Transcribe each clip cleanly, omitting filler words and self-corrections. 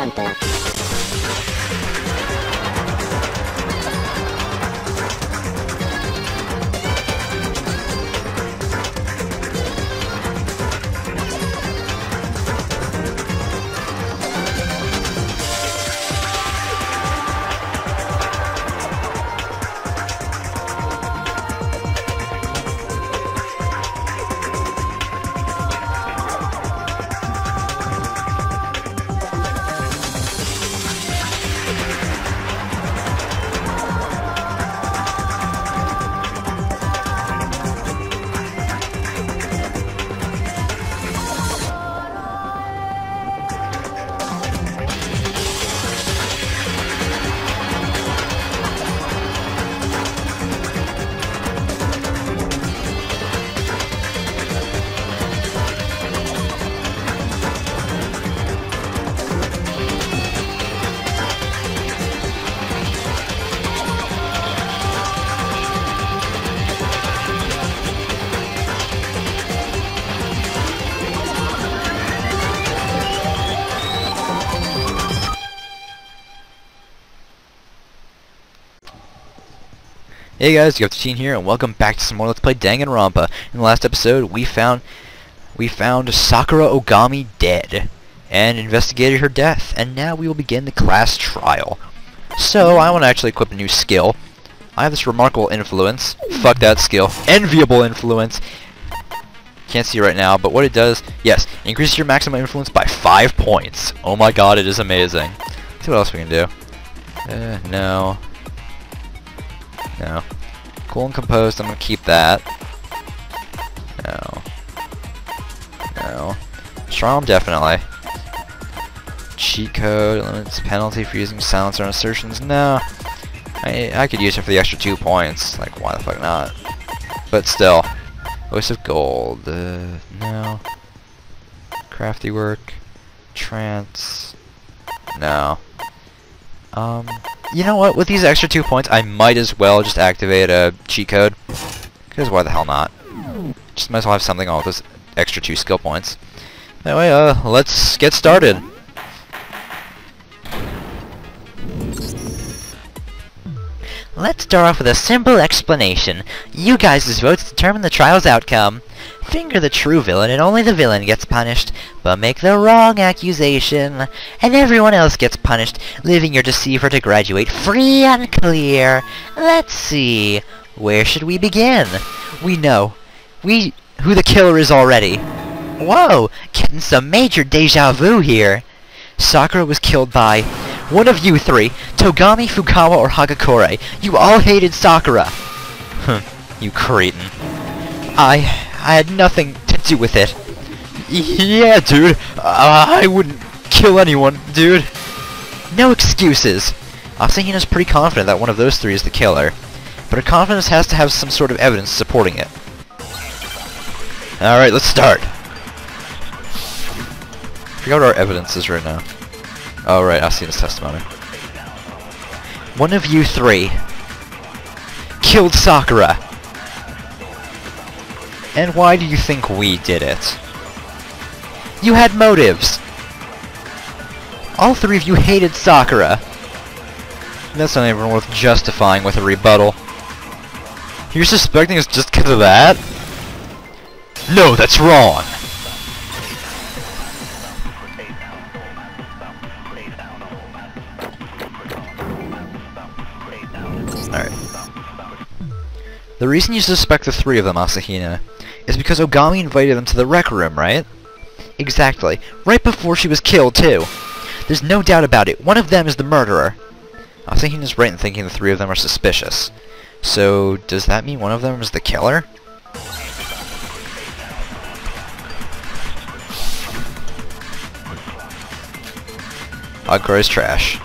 DanganRonpa. Hey guys, you have Teen here, and welcome back to some more Let's Play DanganRonpa. In the last episode, we found Sakura Ogami dead, and investigated her death, and now we will begin the class trial. So, I want to actually equip a new skill. I have this remarkable influence. Fuck that skill. Enviable influence! Can't see right now, but what it does, yes, increases your maximum influence by 5 points. Oh my god, it is amazing. Let's see what else we can do. No. No. Cool and composed, I'm gonna keep that. No. No. Strong, definitely. Cheat code, limits penalty for using silencer on assertions. No. I could use it for the extra 2 points. Like, why the fuck not? But still. Voice of gold. No. Crafty work. Trance. No. You know what? With these extra 2 points, I might as well just activate a cheat code. Because why the hell not? Just might as well have something on with those extra 2 skill points. Anyway, let's get started. Let's start off with a simple explanation. You guys' votes determine the trial's outcome. Finger the true villain and only the villain gets punished, but make the wrong accusation, and everyone else gets punished, leaving your deceiver to graduate free and clear. Let's see. Where should we begin? We know. Who the killer is already. Whoa! Getting some major deja vu here. Sakura was killed by one of you three, Togami, Fukawa, or Hagakure. You all hated Sakura. You cretin. I had nothing to do with it. Yeah, dude. I wouldn't kill anyone, dude. No excuses. Asahina's pretty confident that one of those three is the killer, but her confidence has to have some sort of evidence supporting it. Alright, let's start. I forgot what our evidence is right now. Oh, right, Asahina's testimony. One of you three killed Sakura. And why do you think we did it? You had motives. All three of you hated Sakura. That's not even worth justifying with a rebuttal. You're suspecting us just because of that? No, that's wrong! Alright. The reason you suspect the three of them, Asahina, is because Ogami invited them to the rec room, right? Exactly. Right before she was killed, too. There's no doubt about it. One of them is the murderer. Asahina's right in thinking the three of them are suspicious. So, does that mean one of them is the killer? Hakure's trash.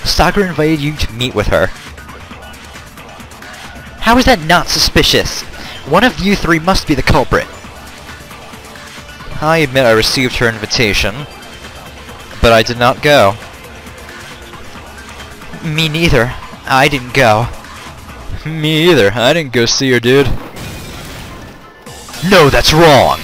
Sakura invited you to meet with her. How is that not suspicious? One of you three must be the culprit. I admit I received her invitation, but I did not go. Me neither. I didn't go. Me either. I didn't go see her, dude. No, that's wrong!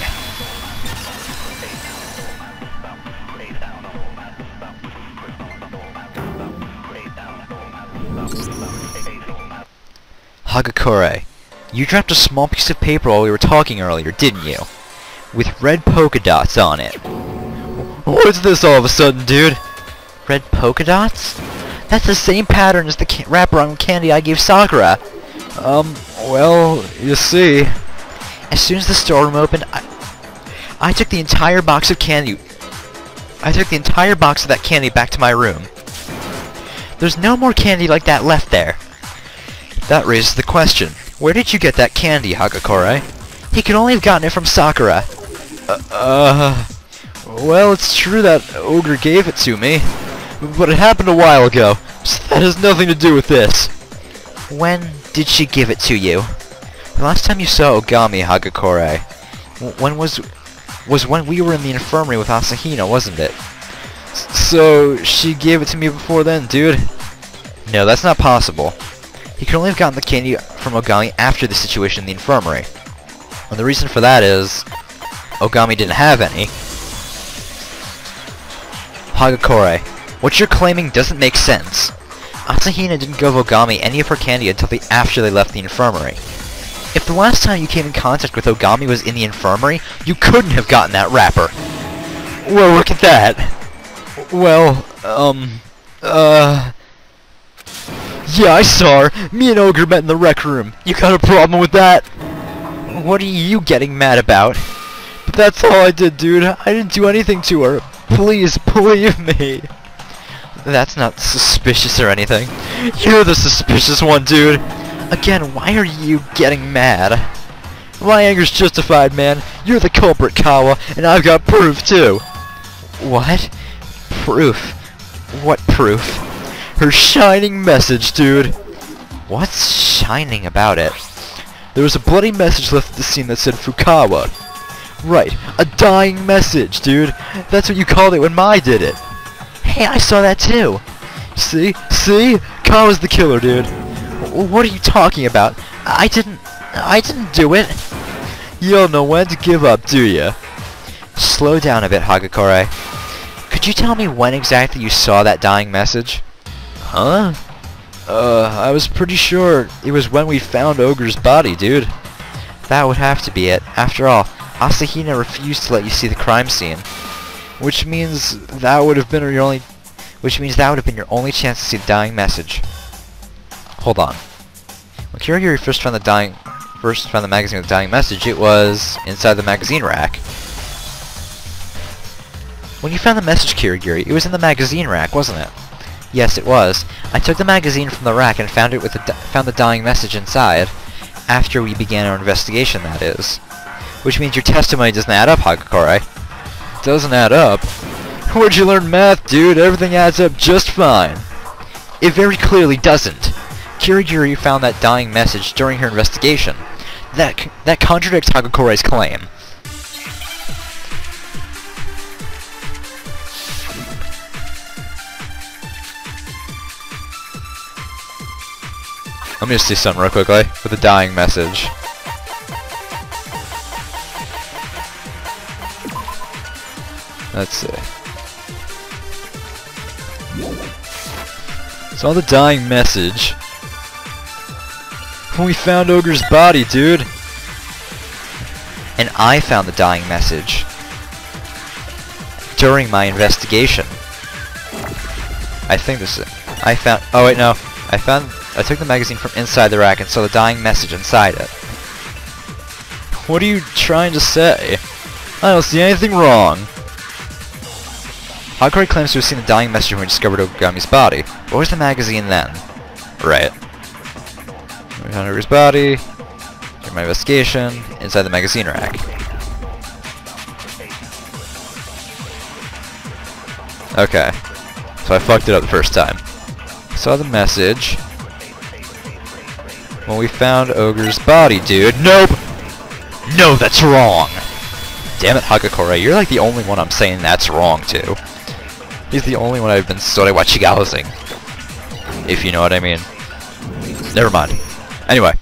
Hagakure, you dropped a small piece of paper while we were talking earlier, didn't you? With red polka dots on it. What's this all of a sudden, dude? Red polka dots? That's the same pattern as the wrapper on candy I gave Sakura. Well, you see... As soon as the storeroom opened, I took the entire box of candy. I took the entire box of that candy back to my room. There's no more candy like that left there. That raises the question. Where did you get that candy, Hagakure? He could only have gotten it from Sakura. Well, it's true that Ogre gave it to me, but it happened a while ago, so that has nothing to do with this. When did she give it to you? The last time you saw Ogami, Hagakure, When was when we were in the infirmary with Asahina, wasn't it? So she gave it to me before then, dude? No, that's not possible. He could only have gotten the candy from Ogami after the situation in the infirmary. And the reason for that is Ogami didn't have any. Hagakure, what you're claiming doesn't make sense. Asahina didn't give Ogami any of her candy until after they left the infirmary. If the last time you came in contact with Ogami was in the infirmary, you couldn't have gotten that wrapper. Well, look at that. Well, yeah, I saw her. Me and Ogre met in the rec room. You got a problem with that? What are you getting mad about? But that's all I did, dude. I didn't do anything to her. Please, believe me. That's not suspicious or anything. You're the suspicious one, dude. Again, why are you getting mad? My anger's justified, man. You're the culprit, Kawa, and I've got proof, too. What? Proof? What proof? Her shining message, dude. What's shining about it? There was a bloody message left at the scene that said Fukawa. Right, a dying message, dude. That's what you called it when Mai did it. Hey, I saw that too. See? See? Kawa's the killer, dude. What are you talking about? I didn't do it. You don't know when to give up, do ya? Slow down a bit, Hagakure. Could you tell me when exactly you saw that dying message? Huh? I was pretty sure it was when we found Ogre's body, dude. That would have to be it. After all, Asahina refused to let you see the crime scene. Which means that would have been your only only chance to see the dying message. Hold on. When Kirigiri first found the magazine with the dying message, it was inside the magazine rack. When you found the message, Kirigiri, it was in the magazine rack, wasn't it? Yes, it was. I took the magazine from the rack and found the dying message inside. After we began our investigation, that is. Which means your testimony doesn't add up, Hagakure. Doesn't add up? Where'd you learn math, dude? Everything adds up just fine. It very clearly doesn't. Kirigiri found that dying message during her investigation. That contradicts Hagakure's claim. Let me just see something real quickly with the dying message. Let's see. Saw the dying message when we found Ogre's body, dude. And I found the dying message during my investigation. I think this is... Oh wait, no. I took the magazine from inside the rack and saw the dying message inside it. What are you trying to say? I don't see anything wrong. Hagakure claims to have seen the dying message when we discovered Ogami's body. What was the magazine then? Right. We found Ogre's body, during my investigation, inside the magazine rack. Okay. So I fucked it up the first time. Saw the message when we found Ogre's body, dude. Nope! No, that's wrong! Damn it, Hagakure, you're like the only one I'm saying that's wrong to. He's the only one I've been sorewachigaozing. If you know what I mean. Never mind. Anyway.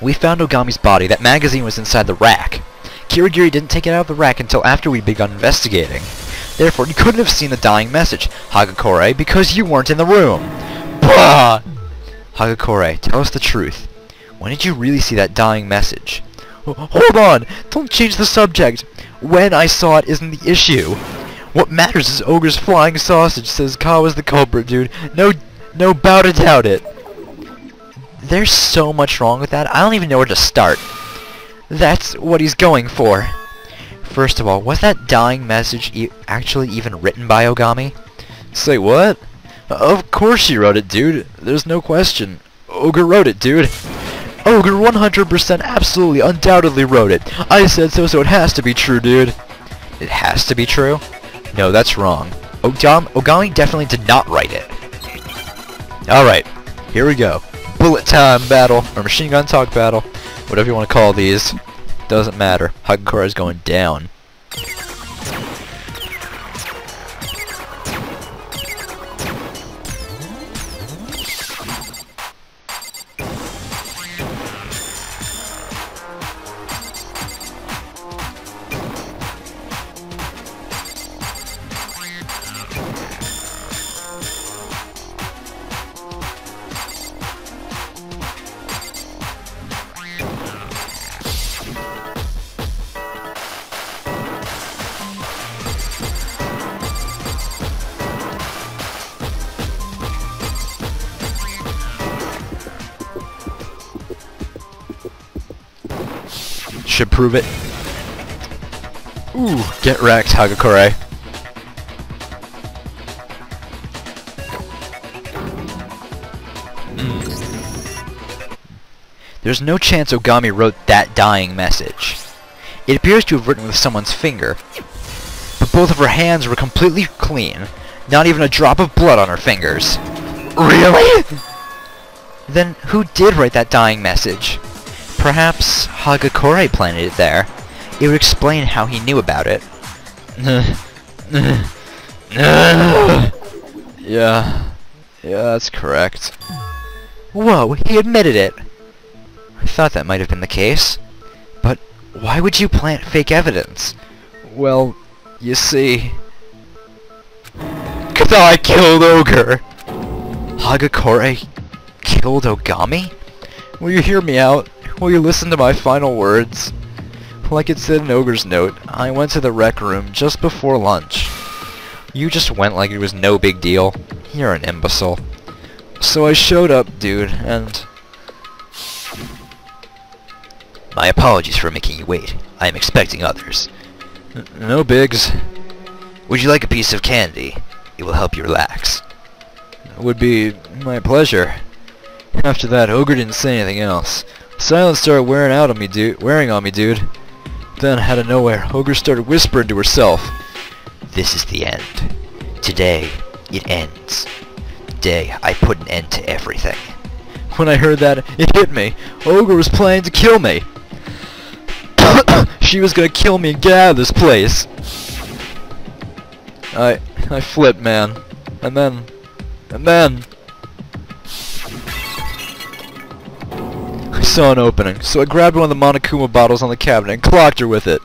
We found Ogami's body. That magazine was inside the rack. Kirigiri didn't take it out of the rack until after we'd begun investigating. Therefore, you couldn't have seen the dying message, Hagakure, because you weren't in the room. Bah! Hagakure, tell us the truth. When did you really see that dying message? Hold on! Don't change the subject! When I saw it isn't the issue. What matters is Ogre's flying sausage says Kawa's the culprit, dude. No bout to doubt it. There's so much wrong with that, I don't even know where to start. That's what he's going for. First of all, was that dying message actually even written by Ogami? Say what? Of course she wrote it, dude. There's no question. Ogre wrote it, dude. Ogre 100% absolutely undoubtedly wrote it. I said so, so it has to be true, dude. It has to be true? No, that's wrong. Ogami definitely did not write it. Alright, here we go. Bullet time battle, or machine gun talk battle, whatever you want to call these. Doesn't matter. Hagakure is going down. Should prove it. Ooh, get wrecked, Hagakure. There's no chance Ogami wrote that dying message. It appears to have written with someone's finger, but both of her hands were completely clean. Not even a drop of blood on her fingers. Really? Then who did write that dying message? Perhaps Hagakure planted it there. It would explain how he knew about it. Yeah, that's correct. Whoa, he admitted it! I thought that might have been the case. But why would you plant fake evidence? Well, you see... 'Cause I killed Ogre! Hagakure killed Ogami? Will you hear me out? Will you listen to my final words? Like it said in Ogre's note, I went to the rec room just before lunch. You just went like it was no big deal. You're an imbecile. So I showed up, dude, and... My apologies for making you wait. I am expecting others. No bigs. Would you like a piece of candy? It will help you relax. It would be my pleasure. After that, Ogre didn't say anything else. Silence started wearing on me, dude. Then, out of nowhere, Ogre started whispering to herself. This is the end. Today, it ends. Today, I put an end to everything. When I heard that, it hit me. Ogre was planning to kill me. She was gonna kill me and get out of this place. I flipped, man. And then... I saw an opening, so I grabbed one of the Monokuma bottles on the cabinet and clocked her with it.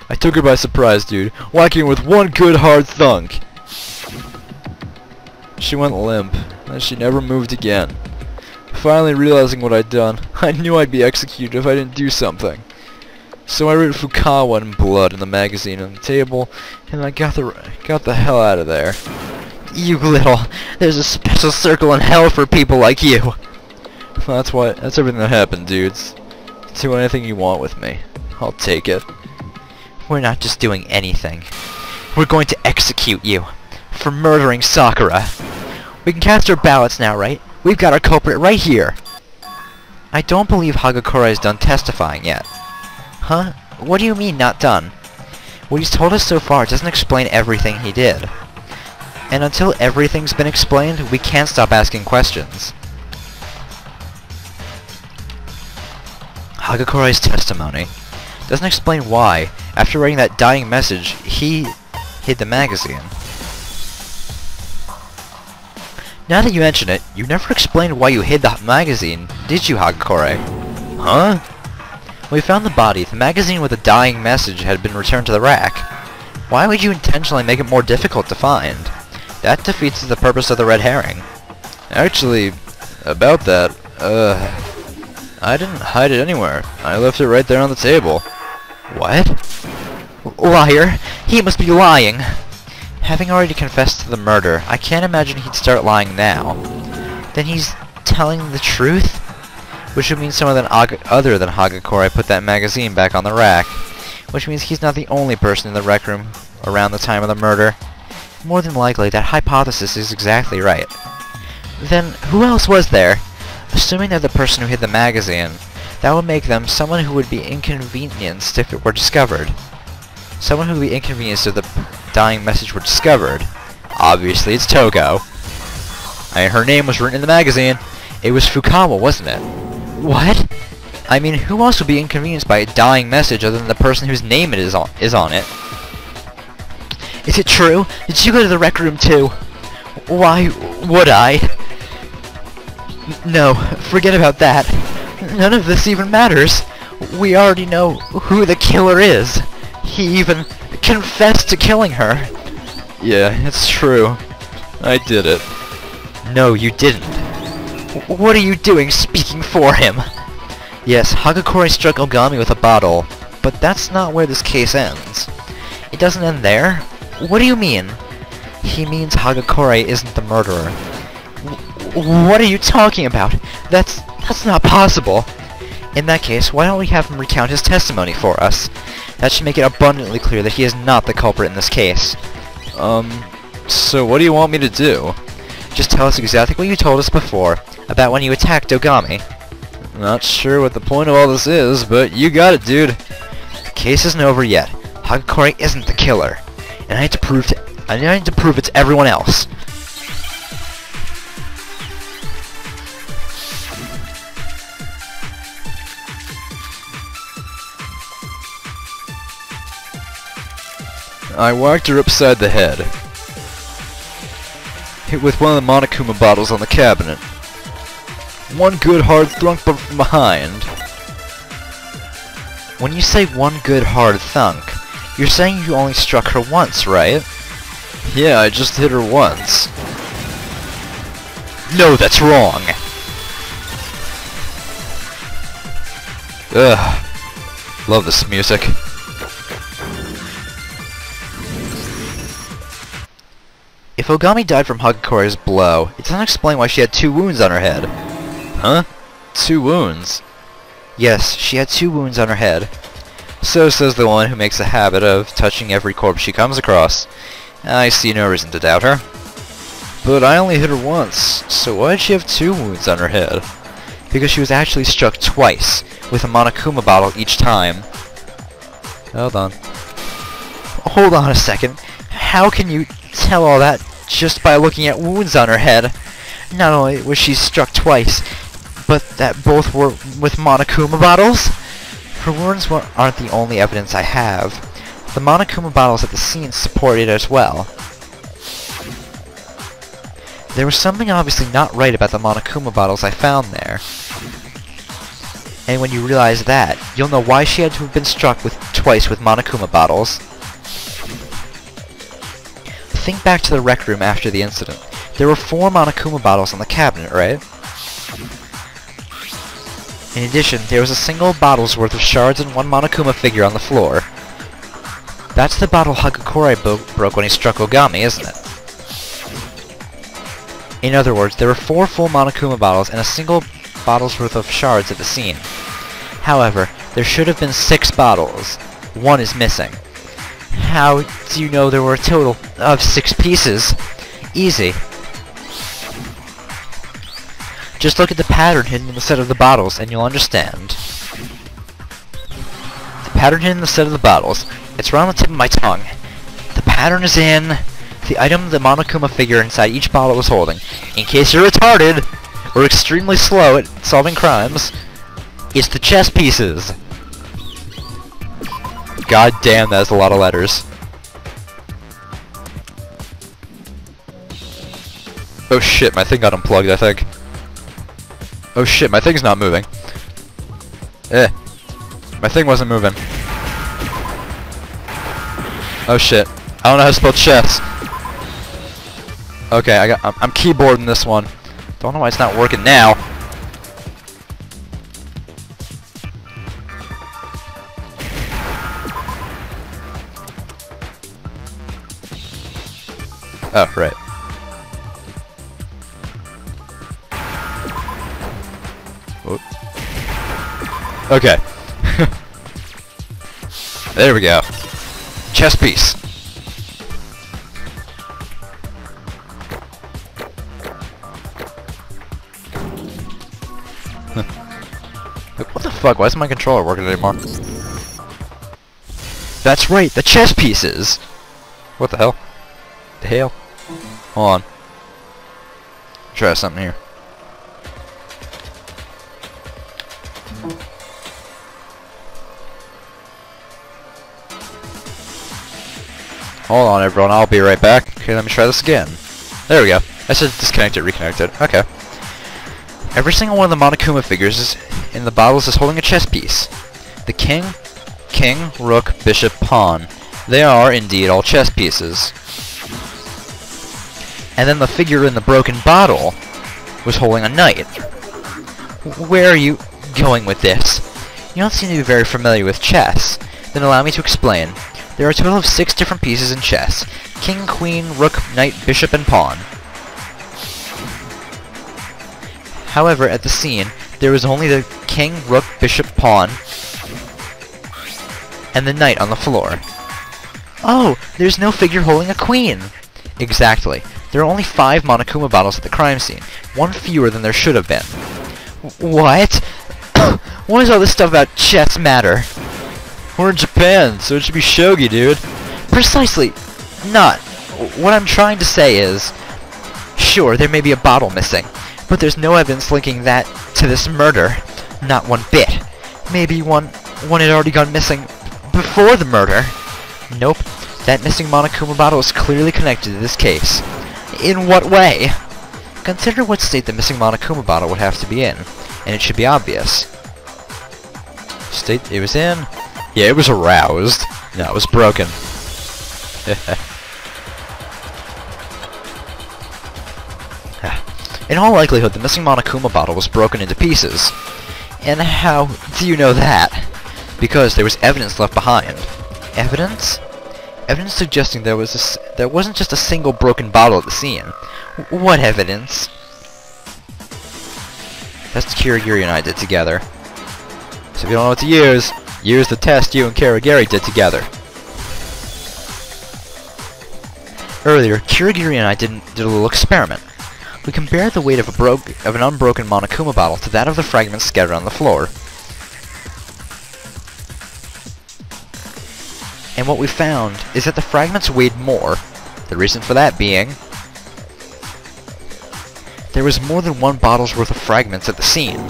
I took her by surprise, dude, whacking her with one good hard thunk. She went limp, and she never moved again. Finally realizing what I'd done, I knew I'd be executed if I didn't do something. So I wrote Fukawa in blood in the magazine on the table, and I got the hell out of there. You little... There's a special circle in hell for people like you! That's everything that happened, dudes. Do anything you want with me. I'll take it. We're not just doing anything. We're going to execute you for murdering Sakura. We can cast our ballots now, right? We've got our culprit right here. I don't believe Hagakure is done testifying yet. Huh? What do you mean, not done? What he's told us so far doesn't explain everything he did. And until everything's been explained, we can't stop asking questions. Hagakure's testimony doesn't explain why, after writing that dying message, he hid the magazine. Now that you mention it, you never explained why you hid the magazine, did you, Hagakure? Huh? When we found the body, the magazine with the dying message had been returned to the rack. Why would you intentionally make it more difficult to find? That defeats the purpose of the red herring. Actually, about that, I didn't hide it anywhere. I left it right there on the table. What? Liar! He must be lying! Having already confessed to the murder, I can't imagine he'd start lying now. Then he's telling the truth? Which would mean someone other than Hagakure put that magazine back on the rack. Which means he's not the only person in the rec room around the time of the murder. More than likely, that hypothesis is exactly right. Then, who else was there? Assuming they're the person who hid the magazine, that would make them someone who would be inconvenienced if it were discovered. Someone who would be inconvenienced if the dying message were discovered. Obviously, it's Togo. Her name was written in the magazine. It was Fukawa, wasn't it? What? I mean, who else would be inconvenienced by a dying message other than the person whose name is on it? Is it true? Did you go to the rec room too? Why would I? No, forget about that. None of this even matters. We already know who the killer is. He even confessed to killing her. Yeah, it's true. I did it. No, you didn't. What are you doing speaking for him? Yes, Hagakure struck Ogami with a bottle, but that's not where this case ends. It doesn't end there? What do you mean? He means Hagakure isn't the murderer. What are you talking about? That's not possible. In that case, why don't we have him recount his testimony for us? That should make it abundantly clear that he is not the culprit in this case. So what do you want me to do? Just tell us exactly what you told us before, about when you attacked Ogami. Not sure what the point of all this is, but you got it, dude. The case isn't over yet. Hagakure isn't the killer. And I need to prove it to everyone else. I whacked her upside the head. Hit with one of the Monokuma bottles on the cabinet. One good hard thunk from behind. When you say one good hard thunk, you're saying you only struck her once, right? Yeah, I just hit her once. No, that's wrong! Ugh. Love this music. If Ogami died from Hagakure's blow, it doesn't explain why she had 2 wounds on her head. Huh? 2 wounds? Yes, she had 2 wounds on her head. So says the one who makes a habit of touching every corpse she comes across. I see no reason to doubt her. But I only hit her once, so why did she have 2 wounds on her head? Because she was actually struck twice, with a Monokuma bottle each time. Hold on. Hold on a second. How can you tell all that just by looking at wounds on her head? Not only was she struck twice, but that both were with Monokuma bottles? Her wounds aren't the only evidence I have. The Monokuma bottles at the scene support it as well. There was something obviously not right about the Monokuma bottles I found there. And when you realize that, you'll know why she had to have been struck twice with Monokuma bottles. Think back to the rec room after the incident. There were 4 Monokuma bottles on the cabinet, right? In addition, there was a single bottle's worth of shards and 1 Monokuma figure on the floor. That's the bottle Hagakure broke when he struck Ogami, isn't it? In other words, there were 4 full Monokuma bottles and a single bottle's worth of shards at the scene. However, there should have been 6 bottles. 1 is missing. How do you know there were a total of 6 pieces? Easy. Just look at the pattern hidden in the set of the bottles and you'll understand. The pattern hidden in the set of the bottles. It's right on the tip of my tongue. The pattern is in the item the Monokuma figure inside each bottle was holding. In case you're retarded or extremely slow at solving crimes, it's the chess pieces. God damn, that's a lot of letters. Oh shit, my thing got unplugged, I think. Oh shit, my thing's not moving. My thing wasn't moving. Oh shit. I don't know how to spell chess. Okay, I'm keyboarding this one. Don't know why it's not working now. Oh, right. Whoop. Okay. There we go. Chess piece. What the fuck? Why isn't my controller working anymore? That's right, the chess pieces! What the hell? The hell? Hold on. Try something here. Hold on, everyone. I'll be right back. Okay, let me try this again. There we go. I said disconnected, reconnected. Okay. Every single one of the Monokuma figures in the bottles is holding a chess piece. The king, rook, bishop, pawn. They are, indeed, all chess pieces. And then the figure in the broken bottle was holding a knight. Where are you going with this? You don't seem to be very familiar with chess. Then allow me to explain. There are a total of 6 different pieces in chess. King, queen, rook, knight, bishop, and pawn. However, at the scene, there was only the king, rook, bishop, pawn, and the knight on the floor. Oh, there's no figure holding a queen! Exactly. There are only 5 Monokuma bottles at the crime scene, 1 fewer than there should have been. What? Why does all this stuff about chess matter? We're in Japan, so it should be shogi, dude. Precisely. Not. What I'm trying to say is, sure, there may be a bottle missing, but there's no evidence linking that to this murder. Not one bit. Maybe one had already gone missing before the murder. Nope. That missing Monokuma bottle is clearly connected to this case. In what way? Consider what state the missing Monokuma bottle would have to be in, and it should be obvious. State it was in? Yeah, it was aroused. No, it was broken. In all likelihood, the missing Monokuma bottle was broken into pieces. And how do you know that? Because there was evidence left behind. Evidence? Evidence suggesting there wasn't just a single broken bottle at the scene. What evidence? That's Kirigiri and I did together. So if you don't know what to use the test you and Kirigiri did together. Earlier, Kirigiri and I did a little experiment. We compared the weight of an unbroken Monokuma bottle to that of the fragments scattered on the floor. And what we found is that the fragments weighed more. The reason for that being, there was more than 1 bottle's worth of fragments at the scene.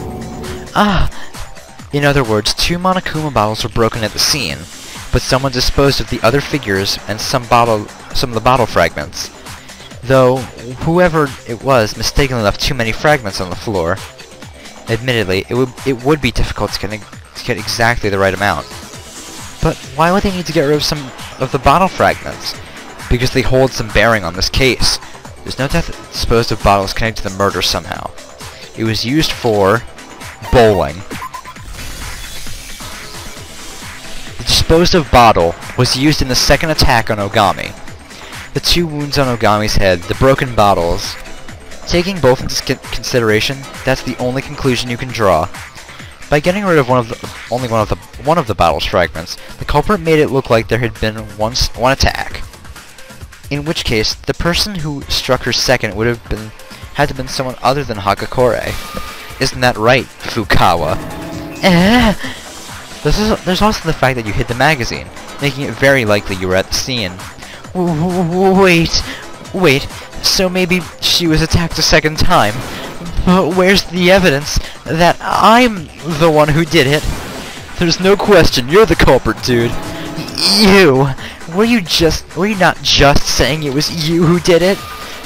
In other words, 2 Monokuma bottles were broken at the scene, but someone disposed of the other figures and some of the bottle fragments. Though, whoever it was mistakenly left too many fragments on the floor. Admittedly, it would be difficult to get exactly the right amount. But why would they need to get rid of some of the bottle fragments? Because they hold some bearing on this case. There's no doubt that disposed of bottles connected to the murder somehow. It was used for bowling. The disposed of bottle was used in the second attack on Ogami. The 2 wounds on Ogami's head, the broken bottles. Taking both into consideration, that's the only conclusion you can draw. By getting rid of one of the bottle's fragments, the culprit made it look like there had been one attack. In which case, the person who struck her second would have had to have been someone other than Hagakure. Isn't that right, Fukawa? There's also the fact that you hid the magazine, making it very likely you were at the scene. Wait, so maybe she was attacked a second time. But where's the evidence that I'm the one who did it? There's no question, you're the culprit, dude. You! Were you not just saying it was you who did it?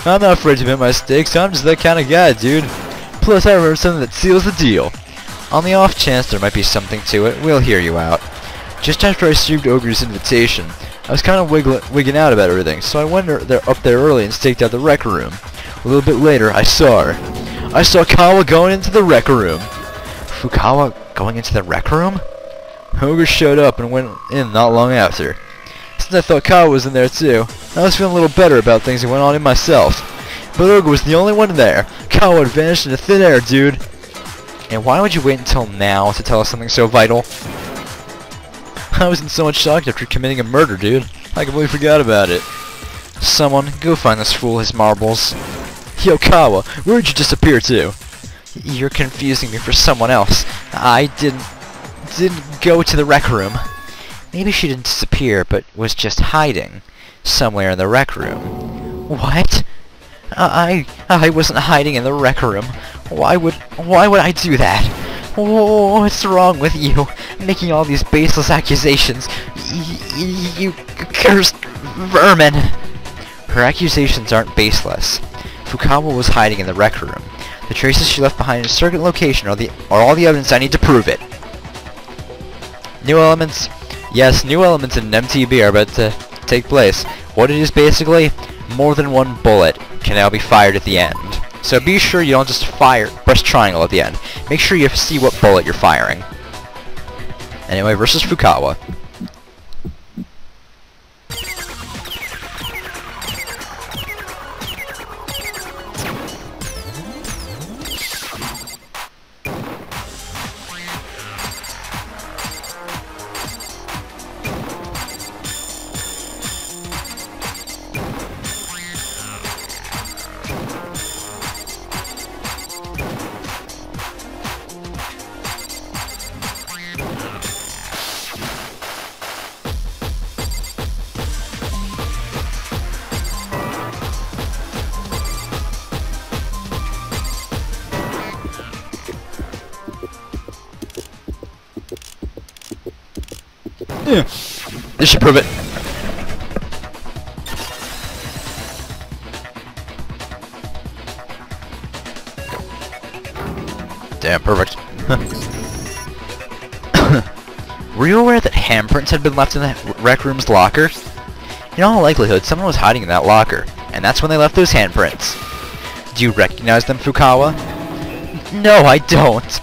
I'm not afraid to admit my mistakes, I'm just that kind of guy, dude. Plus, I remember something that seals the deal. On the off chance there might be something to it, we'll hear you out. Just after I received Ogre's invitation, I was kind of wigging out about everything, so I went up there early and staked out the rec room. A little bit later, I saw her. I saw Kawa going into the rec room. Fukawa going into the rec room? Ogre showed up and went in not long after. Since I thought Kawa was in there too, I was feeling a little better about things that went on in myself. But Ogre was the only one in there. Kawa had vanished into thin air, dude. And why would you wait until now to tell us something so vital? I was in so much shock after committing a murder, dude. I completely forgot about it. Someone, go find this fool his marbles. Yo, Kawa, where'd you disappear to? You're confusing me for someone else. I didn't go to the rec room. Maybe she didn't disappear, but was just hiding somewhere in the rec room. What? I wasn't hiding in the rec room. Why would I do that? What's wrong with you? Making all these baseless accusations. You cursed vermin. Her accusations aren't baseless. Fukawa was hiding in the rec room. The traces she left behind in a certain location are all the evidence I need to prove it. New elements? Yes, new elements in MTB are about to take place. What it is basically, more than one bullet can now be fired at the end. So be sure you don't just press triangle at the end. Make sure you see what bullet you're firing. Anyway, versus Fukawa. This should prove it. Damn, perfect. Were you aware that handprints had been left in the rec room's locker? In all likelihood, someone was hiding in that locker, and that's when they left those handprints. Do you recognize them, Fukawa? No, I don't.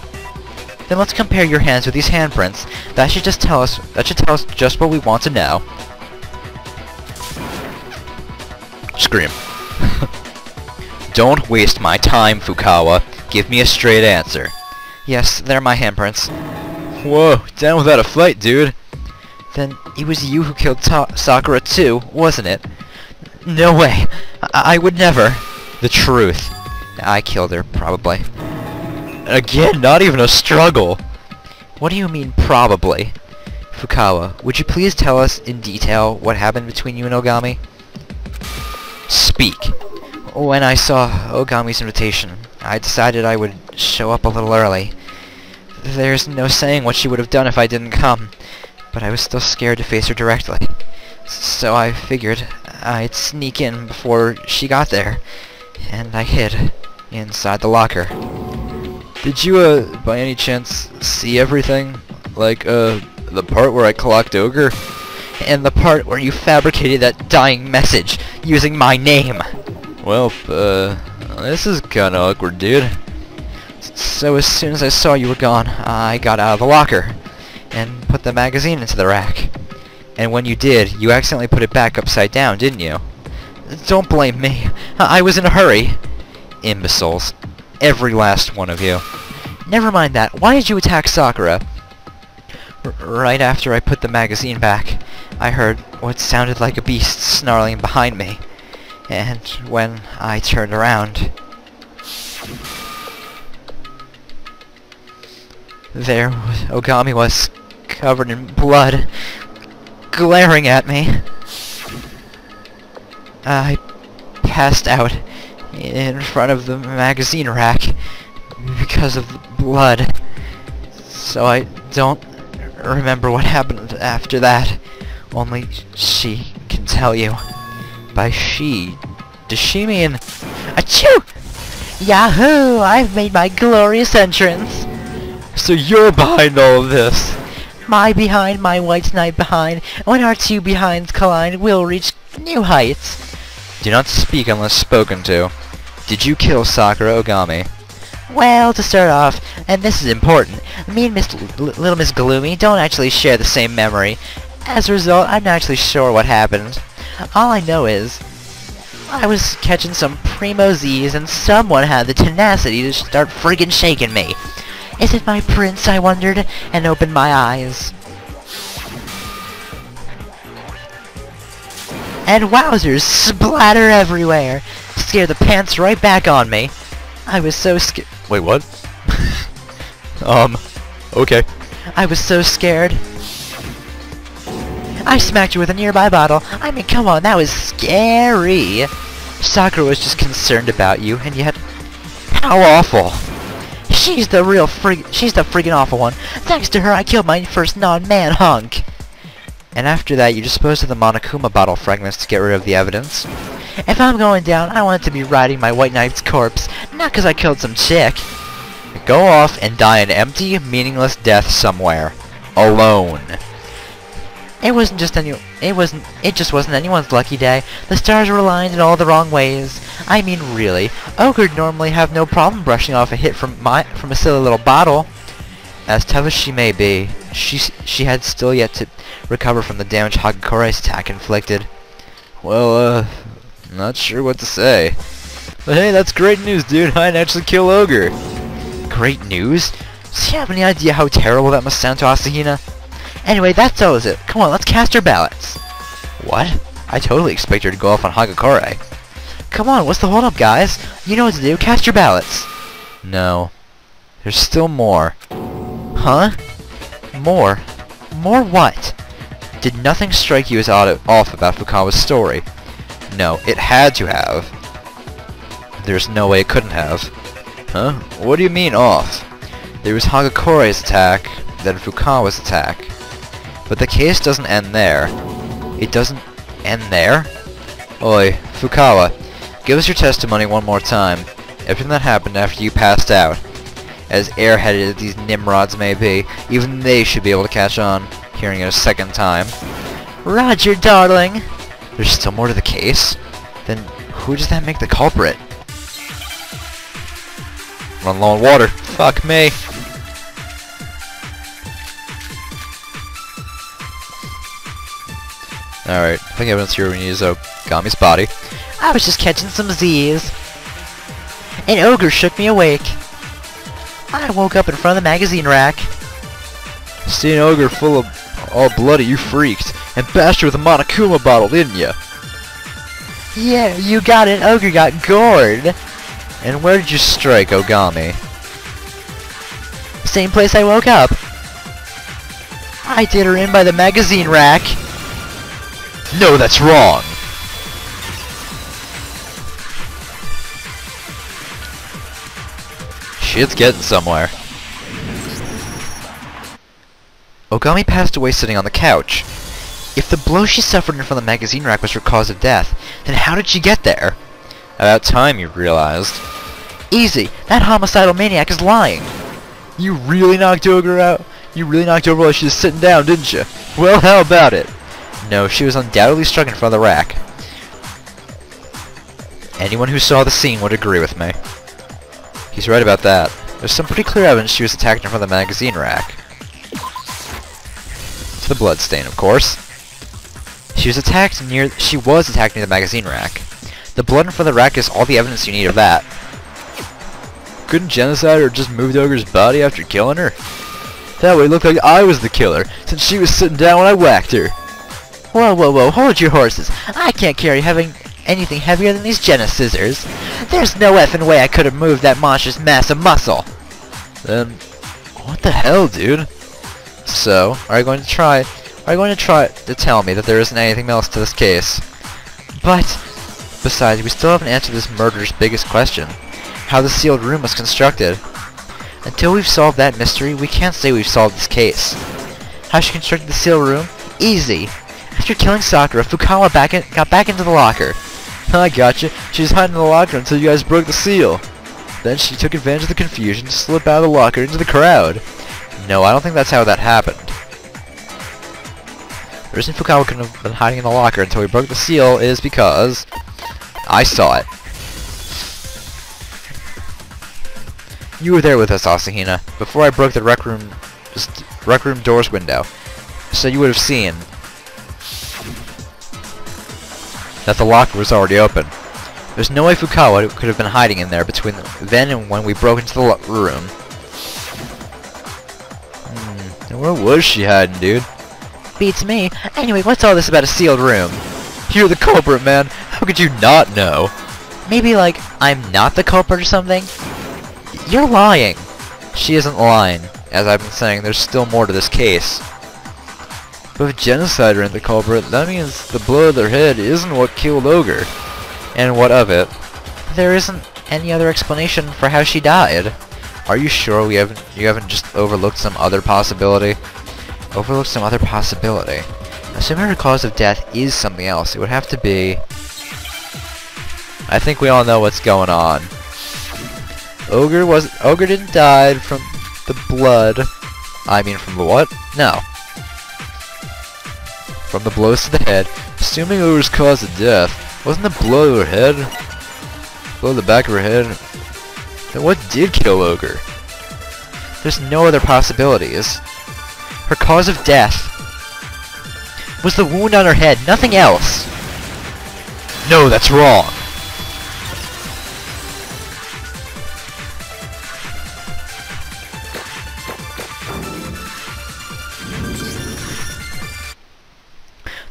Then let's compare your hands with these handprints. That should tell us just what we want to know. Scream. Don't waste my time, Fukawa. Give me a straight answer. Yes, they're my handprints. Whoa, down without a fight, dude. Then it was you who killed Sakura too, wasn't it? No way. I would never. The truth. I killed her, probably. Again, not even a struggle. What do you mean, probably? Fukawa, would you please tell us in detail what happened between you and Ogami? Speak. When I saw Ogami's invitation, I decided I would show up a little early. There's no saying what she would have done if I didn't come, but I was still scared to face her directly. So I figured I'd sneak in before she got there, and I hid inside the locker. Did you, by any chance, see everything? Like, the part where I clocked Ogre? And the part where you fabricated that dying message using my name? Well, this is kinda awkward, dude. So as soon as I saw you were gone, I got out of the locker and put the magazine into the rack. And when you did, you accidentally put it back upside down, didn't you? Don't blame me. I was in a hurry. Imbeciles. Every last one of you. Never mind that. Why did you attack Sakura? Right after I put the magazine back, I heard what sounded like a beast snarling behind me. And when I turned around, there Ogami was, covered in blood, glaring at me. I passed out in front of the magazine rack because of the blood. So I don't remember what happened after that. Only she can tell you. By she, does she mean... Achoo! Yahoo! I've made my glorious entrance! So you're behind all of this? My behind, my white knight behind. When our two behinds collide, we'll reach new heights. Do not speak unless spoken to. Did you kill Sakura Ogami? Well, to start off, and this is important, me and Little Miss Gloomy don't actually share the same memory. As a result, I'm not actually sure what happened. All I know is, I was catching some primo Z's and someone had the tenacity to start friggin' shaking me. Is it my prince, I wondered, and opened my eyes. And wowzers, splatter everywhere! Scared the pants right back on me. I was so scared. Wait, what? Okay. I was so scared. I smacked you with a nearby bottle. I mean, come on, that was scary. Sakura was just concerned about you, and yet, how awful. She's the friggin' awful one. Thanks to her, I killed my first non-man hunk. And after that, you disposed of the Monokuma bottle fragments to get rid of the evidence. If I'm going down, I want it to be riding my white knight's corpse, not because I killed some chick. Go off and die an empty, meaningless death somewhere. Alone. It just wasn't anyone's lucky day. The stars were aligned in all the wrong ways. I mean, really, Ogre'd normally have no problem brushing off a hit from a silly little bottle. As tough as she may be, she had still yet to recover from the damage Hagakore's attack inflicted. Well, not sure what to say. But hey, that's great news, dude. I didn't actually kill Ogre. Great news? Does he have any idea how terrible that must sound to Asahina? Anyway, that settles it. Come on, let's cast our ballots. What? I totally expect her to go off on Hagakore. Come on, what's the holdup, guys? You know what to do. Cast your ballots. No. There's still more. Huh? More? More what? Did nothing strike you as off about Fukawa's story? No, it had to have. There's no way it couldn't have. Huh? What do you mean off? There was Hagakore's attack, then Fukawa's attack. But the case doesn't end there. It doesn't end there? Oi, Fukawa, give us your testimony one more time. Everything that happened after you passed out. As airheaded as these Nimrods may be, even they should be able to catch on, hearing it a second time. Roger, darling. There's still more to the case? Then who does that make the culprit? Run low on water. Fuck me. Alright, I think evidence here we need is Ogami's body. I was just catching some Z's. An ogre shook me awake. I woke up in front of the magazine rack. See an ogre full of all bloody, you freaked, and bashed her with a Monokuma bottle, didn't ya? Yeah, you got it. Ogre got gored. And where did you strike Ogami? Same place I woke up. I did her in by the magazine rack. No, that's wrong! Shit's getting somewhere. Ogami passed away sitting on the couch. If the blow she suffered in front of the magazine rack was her cause of death, then how did she get there? About time you realized. Easy. That homicidal maniac is lying. You really knocked Ogre out? You really knocked her while she was sitting down, didn't you? Well, how about it? No, she was undoubtedly struck in front of the rack. Anyone who saw the scene would agree with me. He's right about that. There's some pretty clear evidence she was attacked in front of the magazine rack. It's the blood stain, of course. She was attacked near the magazine rack. The blood in front of the rack is all the evidence you need of that. Couldn't genocide or just moved Ogre's body after killing her? That way it looked like I was the killer, since she was sitting down when I whacked her. Whoa, whoa, whoa, hold your horses. I can't carry anything heavier than these Jenna scissors. There's no effing way I could have moved that monstrous mass of muscle. Then, what the hell, dude? So, are you going to try to tell me that there isn't anything else to this case? But, besides, we still haven't answered this murder's biggest question. How the sealed room was constructed. Until we've solved that mystery, we can't say we've solved this case. How she constructed the sealed room? Easy. After killing Sakura, Fukawa got back into the locker. I gotcha. She was hiding in the locker until you guys broke the seal. Then she took advantage of the confusion to slip out of the locker into the crowd. No, I don't think that's how that happened. The reason Fukawa couldn't have been hiding in the locker until we broke the seal is because I saw it. You were there with us, Asahina, before I broke the rec room door's window. So you would have seen that the locker was already open. There's no way Fukawa could have been hiding in there between then and when we broke into the room. And where was she hiding, dude? Beats me. Anyway, what's all this about a sealed room? You're the culprit, man. How could you not know? Maybe, like, I'm not the culprit or something? You're lying. She isn't lying. As I've been saying, there's still more to this case. But if genocide isn't the culprit, that means the blow to their head isn't what killed Ogre. And what of it? There isn't any other explanation for how she died. Are you sure you haven't just overlooked some other possibility? Overlooked some other possibility. Assuming her cause of death is something else, it would have to be... I think we all know what's going on. Ogre didn't die from the blood. I mean from the what? No. From the blows to the head. Assuming Ogre's cause of death, wasn't the blow to her head? Blow to the back of her head? Then what did kill Ogre? There's no other possibilities. Her cause of death was the wound on her head, nothing else. No, that's wrong.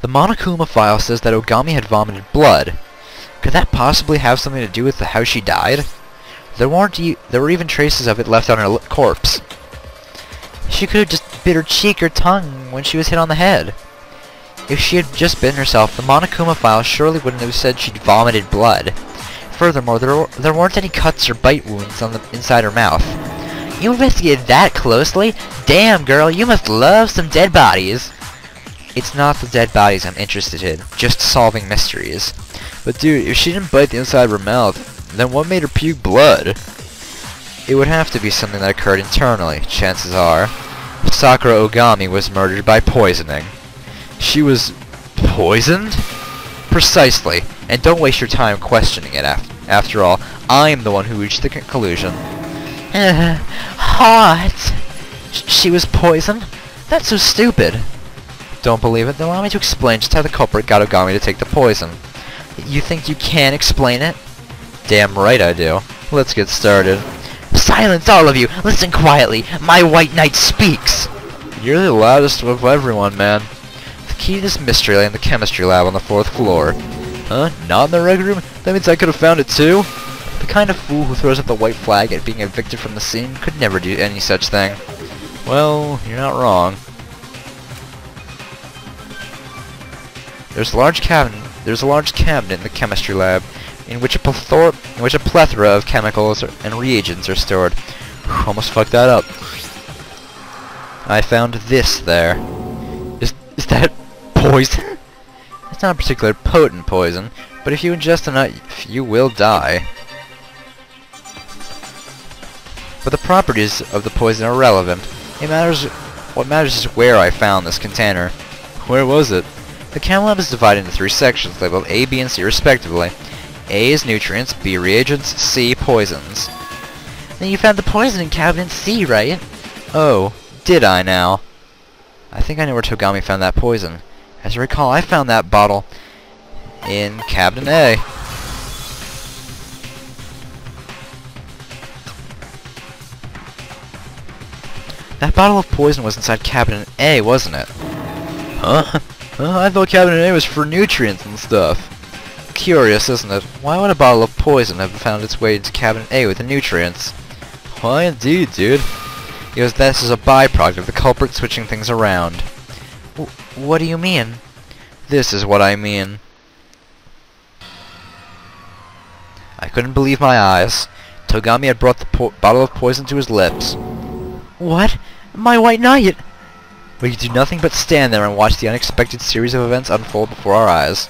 The Monokuma file says that Ogami had vomited blood. Could that possibly have something to do with how she died? There were even traces of it left on her corpse. She could have just bit her cheek or tongue when she was hit on the head. If she had just bitten herself, the Monokuma file surely wouldn't have said she'd vomited blood. Furthermore, there weren't any cuts or bite wounds on the inside her mouth. You investigated that closely? Damn, girl, you must love some dead bodies. It's not the dead bodies I'm interested in, just solving mysteries. But dude, if she didn't bite the inside of her mouth, then what made her puke blood? It would have to be something that occurred internally, chances are. Sakura Ogami was murdered by poisoning. She was poisoned? Precisely, and don't waste your time questioning it. After all, I'm the one who reached the conclusion. Hot! She was poisoned? That's so stupid. Don't believe it? Then allow me to explain just how the culprit got Ogami to take the poison. You think you can explain it? Damn right I do. Let's get started. Silence, all of you! Listen quietly! My white knight speaks! You're the loudest of everyone, man. The key to this mystery lay in the chemistry lab on the 4th floor. Huh? Not in the reg room? That means I could have found it too? The kind of fool who throws up the white flag at being evicted from the scene could never do any such thing. Well, you're not wrong. There's a large cabinet in the chemistry lab, in which a plethora of chemicals and reagents are stored. Whew, almost fucked that up. I found this there. Is that poison? It's not a particularly potent poison, but if you ingest enough, you will die. But the properties of the poison are relevant. What matters is where I found this container. Where was it? The chem lab is divided into 3 sections, labeled A, B, and C respectively. A is nutrients, B reagents, C poisons. Then you found the poison in cabinet C, right? Oh, did I now? I think I know where Togami found that poison. As I recall, I found that bottle in cabinet A. That bottle of poison was inside cabinet A, wasn't it? Huh? I thought cabinet A was for nutrients and stuff. Curious, isn't it? Why would a bottle of poison have found its way into cabinet A with the nutrients? Why indeed, dude. Because this is a byproduct of the culprit switching things around. What do you mean? This is what I mean. I couldn't believe my eyes. Togami had brought the bottle of poison to his lips. What? My white knight! We could do nothing but stand there and watch the unexpected series of events unfold before our eyes.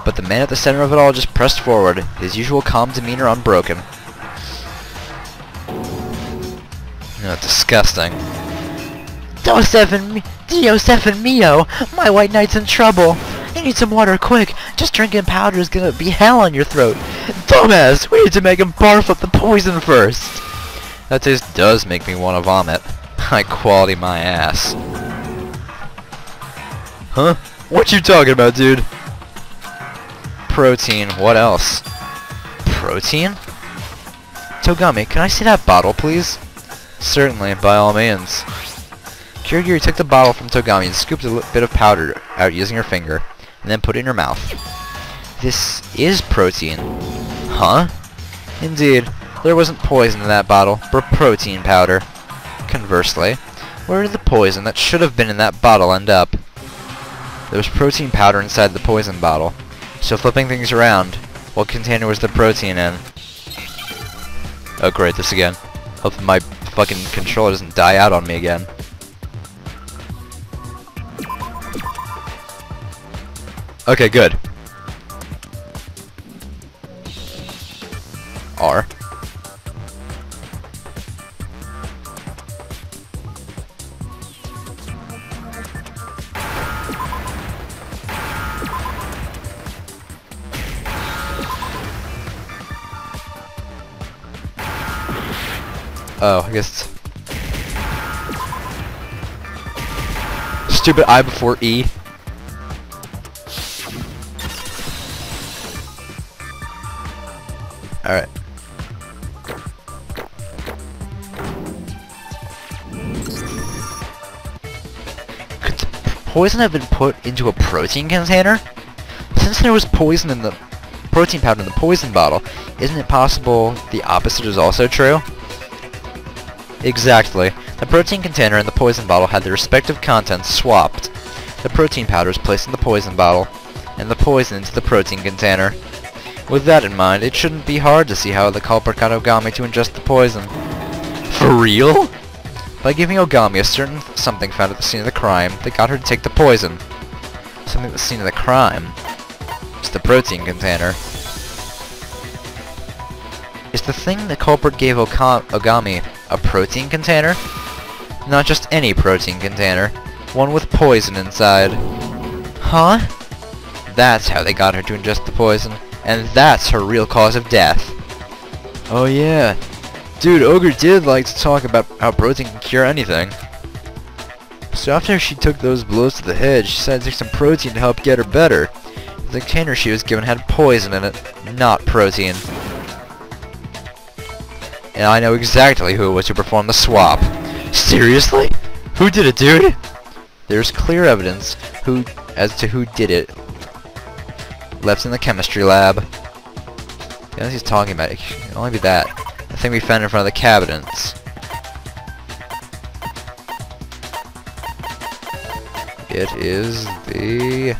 But the man at the center of it all just pressed forward, his usual calm demeanor unbroken. Oh, disgusting. Dios effing mio! My white knight's in trouble! You need some water, quick! Just drinking powder is gonna be hell on your throat! Dumbass! We need to make him barf up the poison first! That taste does make me want to vomit. High quality my ass. Huh? What you talking about, dude? Protein. What else? Protein? Togami, can I see that bottle, please? Certainly, by all means. Kirigiri took the bottle from Togami and scooped a bit of powder out using her finger, and then put it in her mouth. This is protein. Huh? Indeed, there wasn't poison in that bottle, but protein powder. Conversely, where did the poison that should have been in that bottle end up? There was protein powder inside the poison bottle, so flipping things around, what container was the protein in? Oh great, this again. Hope my fucking controller doesn't die out on me again. Okay, good. R. Oh, I guess it's stupid I before E. Alright. Could the poison have been put into a protein container? Since there was poison in the protein powder in the poison bottle, isn't it possible the opposite is also true? Exactly. The protein container and the poison bottle had their respective contents swapped. The protein powder was placed in the poison bottle, and the poison into the protein container. With that in mind, it shouldn't be hard to see how the culprit got Ogami to ingest the poison. For real? By giving Ogami a certain something found at the scene of the crime, they got her to take the poison. Something at the scene of the crime? It's the protein container. Is the thing the culprit gave Ogami a protein container? Not just any protein container. One with poison inside. Huh? That's how they got her to ingest the poison. And that's her real cause of death. Oh yeah. Dude, Ogre did like to talk about how protein can cure anything. So after she took those blows to the head, she decided to take some protein to help get her better. The container she was given had poison in it, not protein. And I know exactly who it was who performed the swap. Seriously? Who did it, dude? There's clear evidence as to who did it. Left in the chemistry lab. The only he's talking about, it can only be that. The thing we found in front of the cabinets. It is the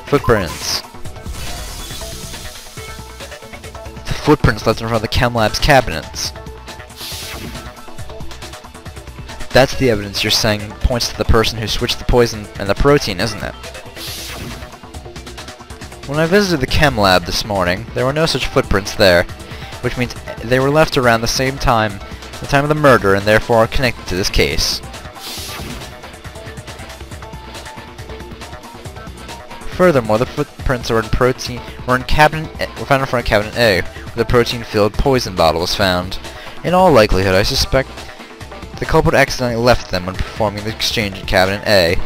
footprints. The footprints left in front of the chem lab's cabinets. That's the evidence you're saying points to the person who switched the poison and the protein, isn't it? When I visited the chem lab this morning, there were no such footprints there, which means they were left around the same time, the time of the murder, and therefore are connected to this case. Furthermore, the footprints were found in front of cabinet A, where the protein-filled poison bottle was found. In all likelihood, I suspect the culprit accidentally left them when performing the exchange in cabinet A.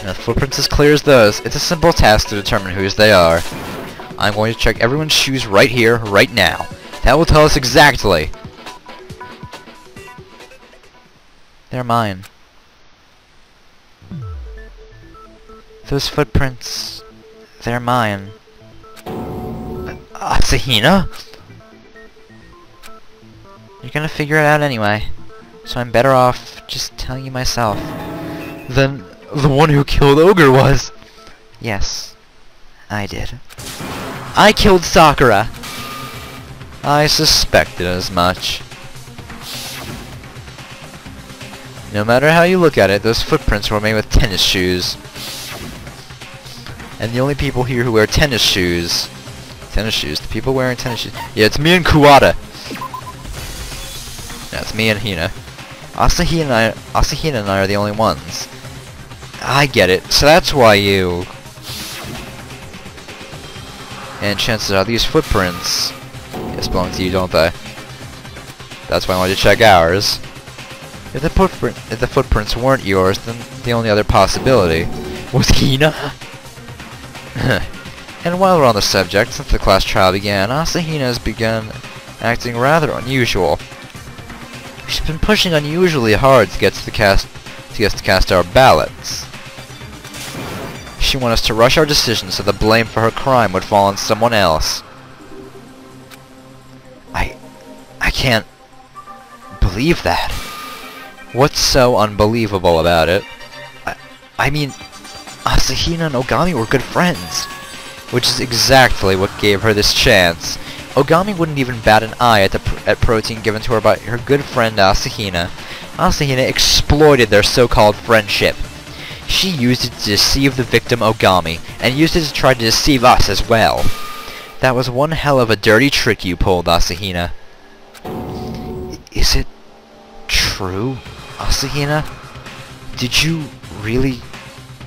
Now, the footprints as clear as those, it's a simple task to determine whose they are. I'm going to check everyone's shoes right here, right now. That will tell us exactly. They're mine. Those footprints, they're mine. Asahina? You're gonna figure it out anyway, so I'm better off just telling you myself. Then the one who killed Ogre was... Yes, I did. I killed Sakura! I suspected as much. No matter how you look at it, those footprints were made with tennis shoes. And the only people here who wear tennis shoes... the people wearing tennis shoes... Yeah, it's me and Kuwata! That's me and Hina. Asahina and I are the only ones. I get it. So that's why you... And chances are these footprints... habits belong to you, don't they? That's why I wanted to check ours. If the footprints weren't yours, then the only other possibility was Hina. And while we're on the subject, since the class trial began, Asahina has begun acting rather unusual. She's been pushing unusually hard to get us to cast our ballots. She wants us to rush our decisions so the blame for her crime would fall on someone else. I can't believe that. What's so unbelievable about it? I mean, Asahina and Ogami were good friends, which is exactly what gave her this chance. Ogami wouldn't even bat an eye at protein given to her by her good friend Asahina. Asahina exploited their so-called friendship. She used it to deceive the victim Ogami, and used it to try to deceive us as well. That was one hell of a dirty trick you pulled, Asahina. Is it true, Asahina? Did you really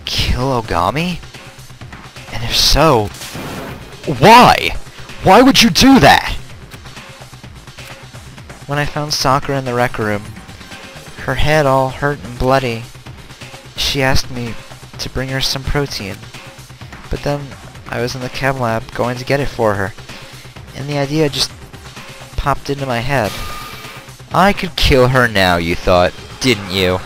kill Ogami? And if so, why? Why would you do that? When I found Sakura in the rec room, her head all hurt and bloody, she asked me to bring her some protein. But then I was in the chem lab going to get it for her, and the idea just popped into my head. I could kill her now, you thought, didn't you?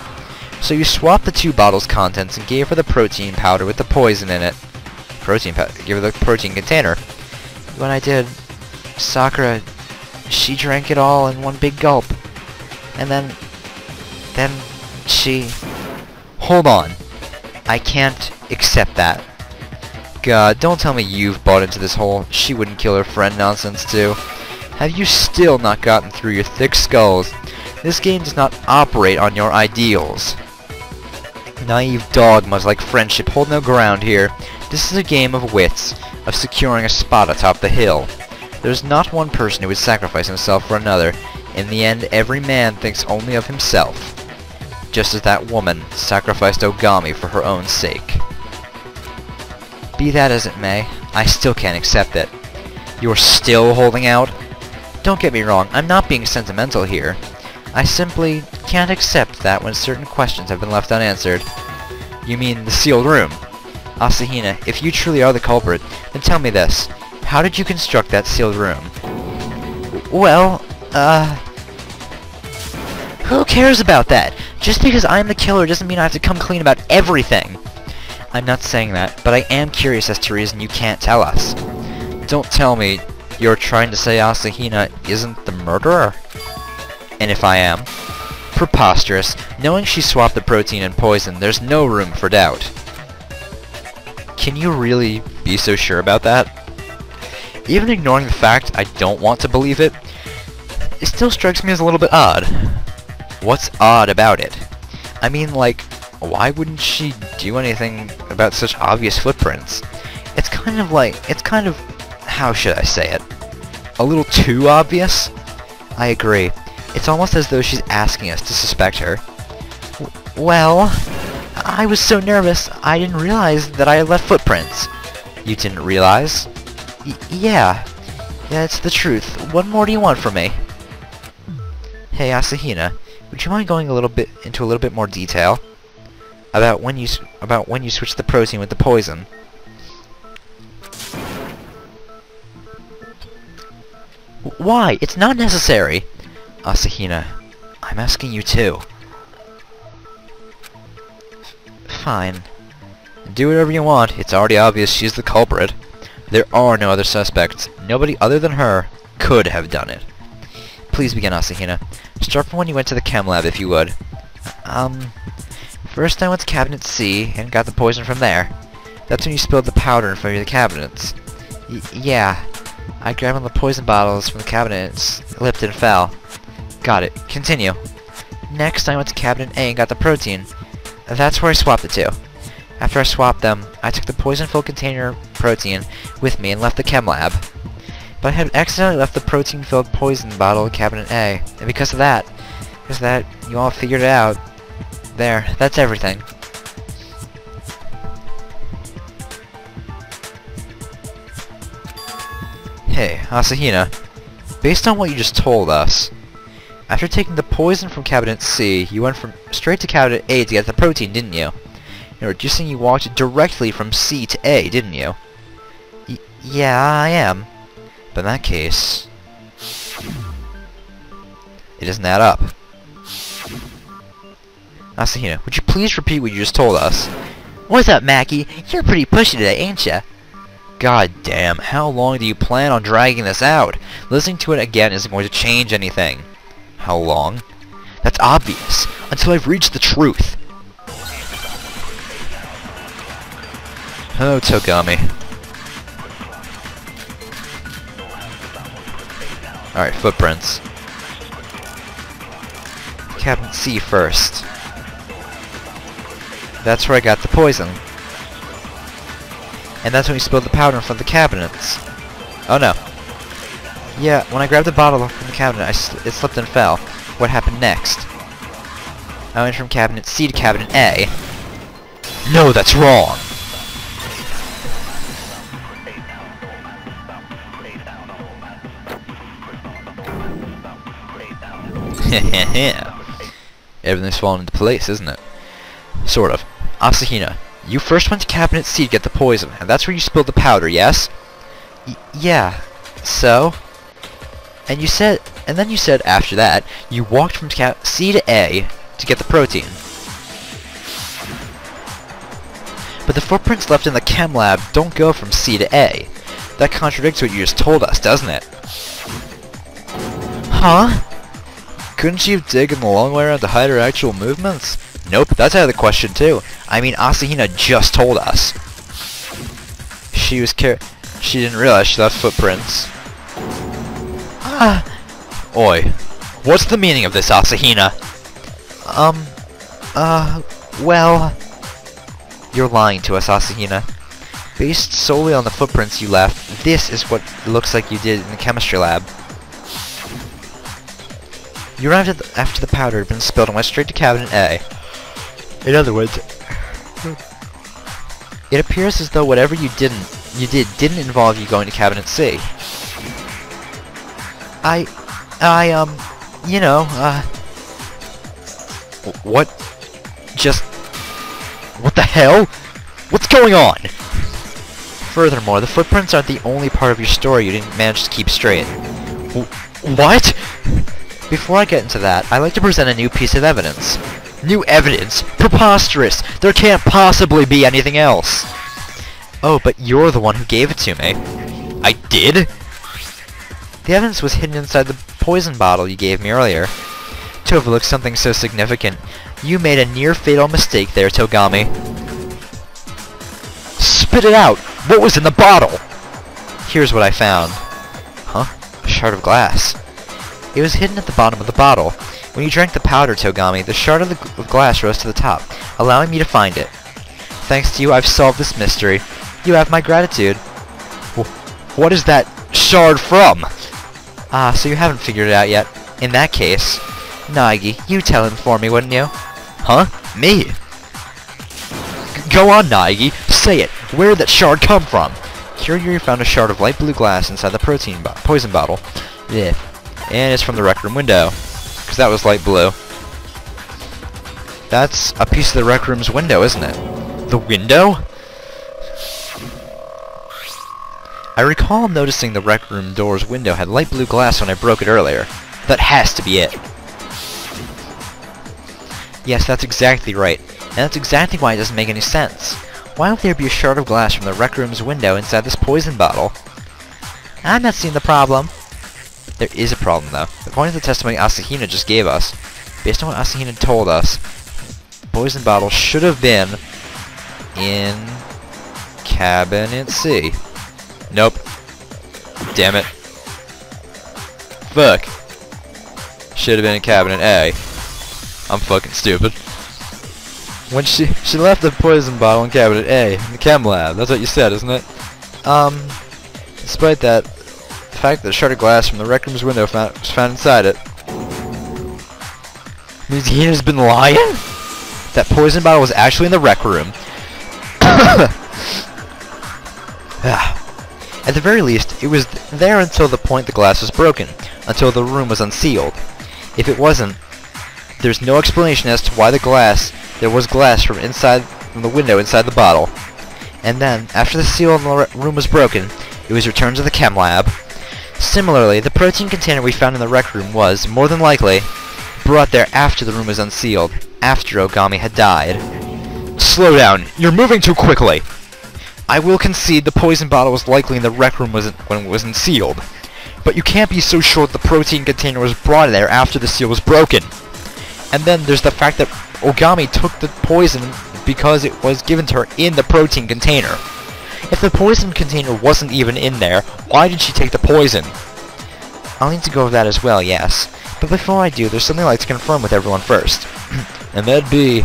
So you swapped the 2 bottles' contents and gave her the protein powder with the poison in it. Give her the protein container. When I did, Sakura, she drank it all in one big gulp. And then she... Hold on. I can't accept that. God, don't tell me you've bought into this whole she wouldn't kill her friend nonsense too. Have you still not gotten through your thick skulls? This game does not operate on your ideals. Naive dogmas like friendship hold no ground here. This is a game of wits, of securing a spot atop the hill. There's not one person who would sacrifice himself for another. In the end, every man thinks only of himself. Just as that woman sacrificed Ogami for her own sake. Be that as it may, I still can't accept it. You're still holding out? Don't get me wrong, I'm not being sentimental here. I simply can't accept that when certain questions have been left unanswered. You mean the sealed room? Asahina, if you truly are the culprit, then tell me this. How did you construct that sealed room? Well, who cares about that? Just because I'm the killer doesn't mean I have to come clean about everything. I'm not saying that, but I am curious as to reason you can't tell us. Don't tell me you're trying to say Asahina isn't the murderer? And if I am? Preposterous. Knowing she swapped the protein and poison, there's no room for doubt. Can you really be so sure about that? Even ignoring the fact I don't want to believe it, it still strikes me as a little bit odd. What's odd about it? I mean, like, why wouldn't she do anything about such obvious footprints? It's kind of, how should I say it? A little too obvious? I agree. It's almost as though she's asking us to suspect her. Well, I was so nervous, I didn't realize that I had left footprints. You didn't realize? Yeah. Yeah, it's the truth. What more do you want from me? Hey, Asahina, would you mind going into a little bit more detail about when you switched the protein with the poison? Why? It's not necessary. Asahina, I'm asking you too. Fine. Do whatever you want. It's already obvious she's the culprit. There are no other suspects. Nobody other than her could have done it. Please begin, Asahina. Start from when you went to the chem lab, if you would. First I went to cabinet C and got the poison from there. That's when you spilled the powder in front of the cabinets. Yeah. I grabbed one of the poison bottles from the cabinet and slipped and fell. Got it. Continue. Next I went to cabinet A and got the protein. That's where I swapped the two. After I swapped them, I took the poison-filled container protein with me and left the chem lab. But I had accidentally left the protein-filled poison bottle in cabinet A, and because of that, you all figured it out. There, that's everything. Hey, Asahina. Based on what you just told us, after taking the poison from Cabinet C, you went straight to Cabinet A to get the protein, didn't you? You're just saying you walked directly from C to A, didn't you? Yeah, I am. But in that case, it doesn't add up. Asahina, would you please repeat what you just told us? What's up, Mackie? You're pretty pushy today, ain't ya? God damn, how long do you plan on dragging this out? Listening to it again isn't going to change anything. How long? That's obvious. Until I've reached the truth. Oh, Togami. Alright, footprints. Cabinet C first. That's where I got the poison. And that's when you spilled the powder in front of the cabinets. Oh no. Yeah, when I grabbed the bottle from the cabinet, it slipped and fell. What happened next? I went from Cabinet C to Cabinet A. No, that's wrong! Everything's falling into place, isn't it? Sort of. Asahina, you first went to Cabinet C to get the poison, and that's where you spilled the powder, yes? Yeah. So? And then you said after that, you walked from C to A to get the protein. But the footprints left in the chem lab don't go from C to A. That contradicts what you just told us, doesn't it? Huh? Couldn't she have taken the long way around to hide her actual movements? Nope, that's out of the question too. I mean, Asahina just told us. She didn't realize she left footprints. Oi. What's the meaning of this, Asahina? Well... You're lying to us, Asahina. Based solely on the footprints you left, this is what it looks like you did in the chemistry lab. You arrived after the powder had been spilled and went straight to Cabinet A. In other words, it appears as though whatever you did didn't involve you going to Cabinet C. What? What the hell? What's going on? Furthermore, the footprints aren't the only part of your story you didn't manage to keep straight. What? Before I get into that, I'd like to present a new piece of evidence. New evidence? Preposterous! There can't possibly be anything else! Oh, but you're the one who gave it to me. I did? The evidence was hidden inside the poison bottle you gave me earlier. To overlook something so significant, you made a near-fatal mistake there, Togami. Spit it out! What was in the bottle? Here's what I found. Huh? A shard of glass. It was hidden at the bottom of the bottle. When you drank the powder, Togami, the shard of the glass rose to the top, allowing me to find it. Thanks to you, I've solved this mystery. You have my gratitude. What is that shard from? Ah, so you haven't figured it out yet. In that case, Nagi, you tell him for me, wouldn't you? Huh? Me? Go on, Nagi. Say it. Where did that shard come from? Here you found a shard of light blue glass inside the poison bottle. Yeah. And it's from the rec room window. Because that was light blue. That's a piece of the rec room's window, isn't it? The window? I recall noticing the rec room door's window had light blue glass when I broke it earlier. That has to be it. Yes, that's exactly right. And that's exactly why it doesn't make any sense. Why would there be a shard of glass from the rec room's window inside this poison bottle? I'm not seeing the problem. There is a problem, though. According to the testimony Asahina just gave us, based on what Asahina told us, the poison bottle should have been in Cabinet C. Nope. Damn it. Fuck. Should have been in Cabinet A. I'm fucking stupid. When she left the poison bottle in Cabinet A, in the chem lab. That's what you said, isn't it? Despite that, the fact that a shard of glass from the rec room's window was found inside it means he has been lying? That poison bottle was actually in the rec room. At the very least, it was there until the point the glass was broken, until the room was unsealed. If it wasn't, there's no explanation as to why there was glass from the window inside the bottle. And then, after the seal in the room was broken, it was returned to the chem lab. Similarly, the protein container we found in the rec room was, more than likely, brought there after the room was unsealed, after Ogami had died. Slow down, you're moving too quickly! I will concede the poison bottle was likely in the rec room when it was unsealed, but you can't be so sure that the protein container was brought there after the seal was broken. And then there's the fact that Ogami took the poison because it was given to her in the protein container. If the poison container wasn't even in there, why did she take the poison? I'll need to go over that as well, yes. But before I do, there's something I'd like to confirm with everyone first. And that'd be...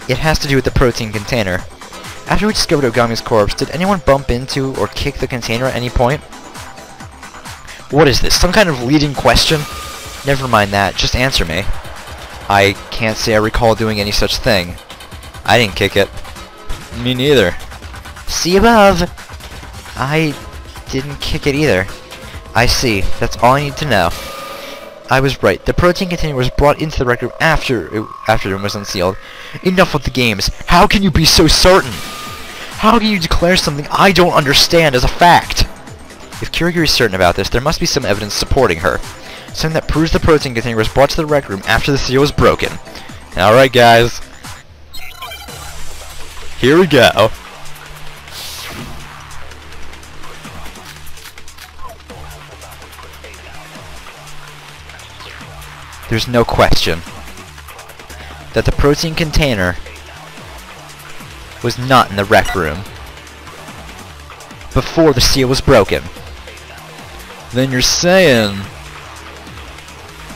It has to do with the protein container. After we discovered Ogami's corpse, did anyone bump into or kick the container at any point? What is this, some kind of leading question? Never mind that, just answer me. I can't say I recall doing any such thing. I didn't kick it. Me neither. See above! I didn't kick it either. I see. That's all I need to know. I was right. The protein container was brought into the rec room after the room was unsealed. Enough with the games. How can you be so certain? How can you declare something I don't understand as a fact? If Kirigiri is certain about this, there must be some evidence supporting her. Something that proves the protein container was brought to the rec room after the seal was broken. Alright guys. Here we go. There's no question that the protein container was not in the rec room before the seal was broken. Then you're saying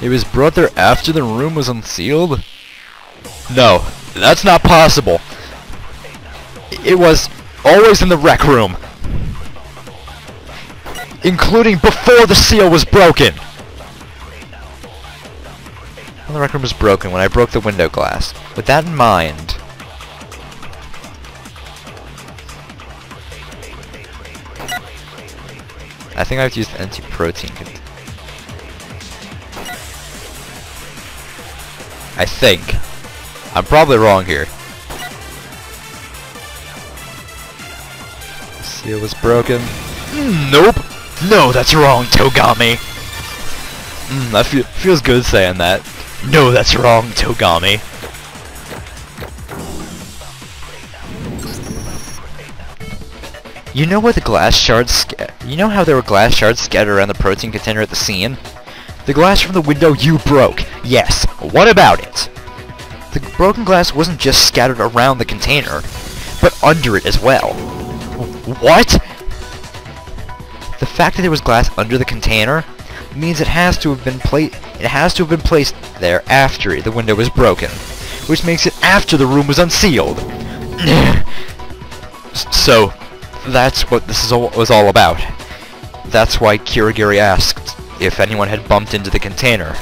it was brought there after the room was unsealed? No, that's not possible. It was always in the rec room, including before the seal was broken. Well, the rec room was broken when I broke the window glass. With that in mind, I think I have to use the anti-protein container. I think. I'm probably wrong here. The seal was broken. Nope! No, that's wrong, Togami! That feels good saying that. No, that's wrong, Togami. You know where the glass shards you know how there were glass shards scattered around the protein container at the scene? The glass from the window you broke. Yes. What about it? The broken glass wasn't just scattered around the container, but under it as well. What? The fact that there was glass under the container means it has to have been placed there after the window was broken, which makes it after the room was unsealed. So, that's what this was all about. That's why Kirigiri asked if anyone had bumped into the container.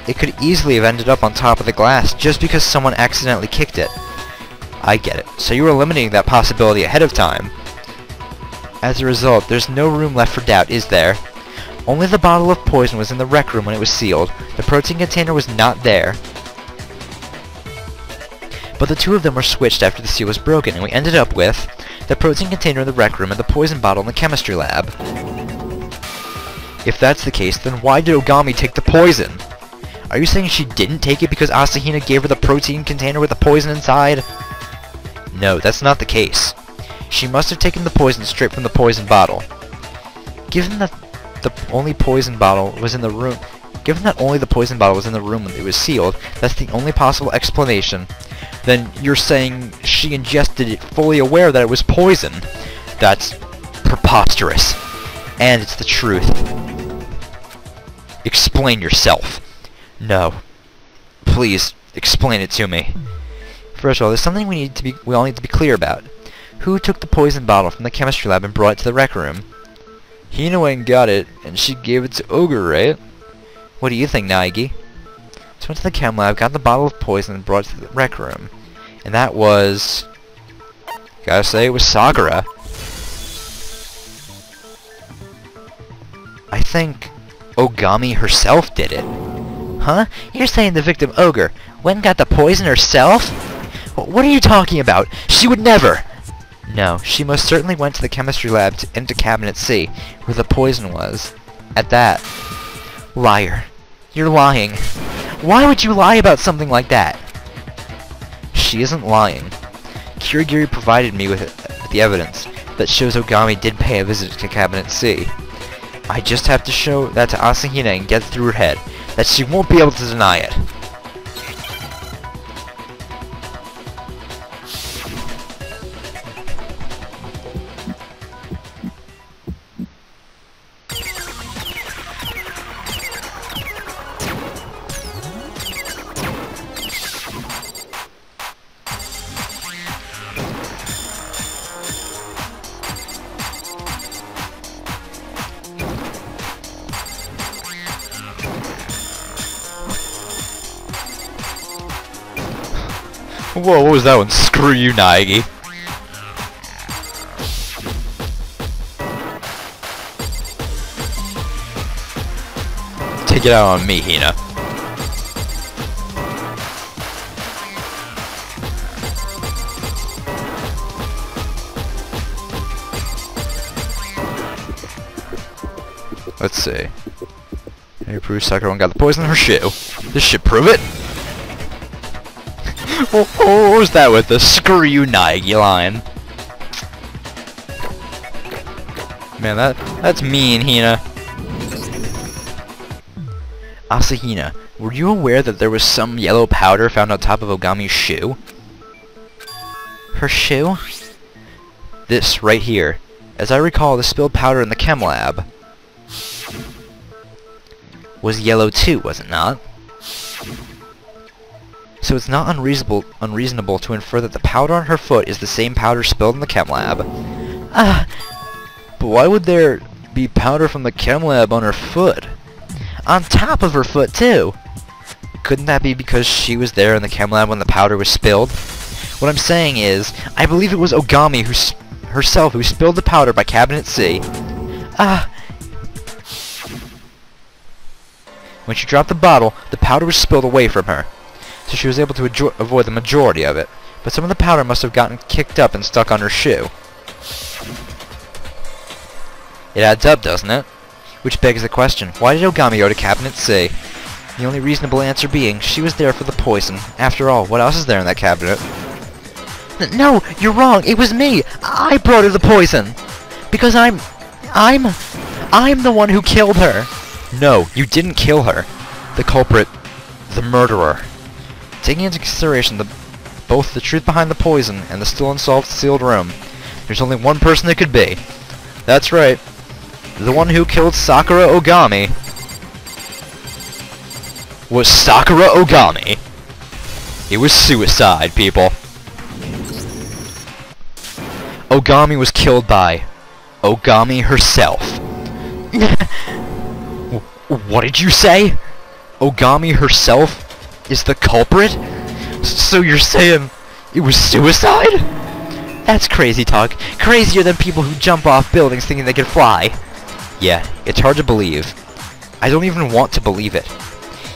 It could easily have ended up on top of the glass just because someone accidentally kicked it. I get it. So you were eliminating that possibility ahead of time. As a result, there's no room left for doubt, is there? Only the bottle of poison was in the rec room when it was sealed. The protein container was not there. But the two of them were switched after the seal was broken, and we ended up with the protein container in the rec room and the poison bottle in the chemistry lab. If that's the case, then why did Ogami take the poison? Are you saying she didn't take it because Asahina gave her the protein container with the poison inside? No, that's not the case. She must have taken the poison straight from the poison bottle. Given that only the poison bottle was in the room when it was sealed, that's the only possible explanation. Then you're saying she ingested it fully aware that it was poison. That's preposterous. And it's the truth. Explain yourself. No. Please, explain it to me. First of all, there's something we all need to be clear about. Who took the poison bottle from the chemistry lab and brought it to the rec room? Hina went and got it, and she gave it to Ogre, right? What do you think, Naegi? So went to the chem lab, got the bottle of poison, and brought it to the rec room. And that was... gotta say, it was Sakura. I think Ogami herself did it. Huh? You're saying the victim ogre went and got the poison herself? What are you talking about? She would never! No, she most certainly went to the chemistry lab into Cabinet C, where the poison was. At that. Liar. You're lying. Why would you lie about something like that? She isn't lying. Kirigiri provided me with the evidence that shows Ogami did pay a visit to Cabinet C. I just have to show that to Asahina and get through her head that she won't be able to deny it. Whoa, what was that one? Screw you, Naegi. Take it out on me, Hina. Let's see. Hey, prove Sakura got the poison in her shoe. This should prove it. What was that with the screw you Naegi line? Man, that's mean, Hina. Asahina, were you aware that there was some yellow powder found on top of Ogami's shoe? Her shoe? This, right here. As I recall, the spilled powder in the chem lab was yellow too, was it not? So it's not unreasonable to infer that the powder on her foot is the same powder spilled in the chem lab. But why would there be powder from the chem lab on her foot? On top of her foot, too! Couldn't that be because she was there in the chem lab when the powder was spilled? What I'm saying is, I believe it was Ogami herself who spilled the powder by Cabinet C. When she dropped the bottle, the powder was spilled away from her, so she was able to avoid the majority of it. But some of the powder must have gotten kicked up and stuck on her shoe. It adds up, doesn't it? Which begs the question, why did Ogami go to Cabinet C? The only reasonable answer being, she was there for the poison. After all, what else is there in that cabinet? No, you're wrong. It was me. I brought her the poison. Because I'm the one who killed her. No, you didn't kill her. The culprit, the murderer. Taking into consideration both the truth behind the poison and the still unsolved sealed room, there's only one person it could be. That's right. The one who killed Sakura Ogami was Sakura Ogami. It was suicide, people. Ogami was killed by Ogami herself. What did you say? Ogami herself is the culprit? So you're saying it was suicide? That's crazy talk. Crazier than people who jump off buildings thinking they can fly. Yeah, it's hard to believe. I don't even want to believe it.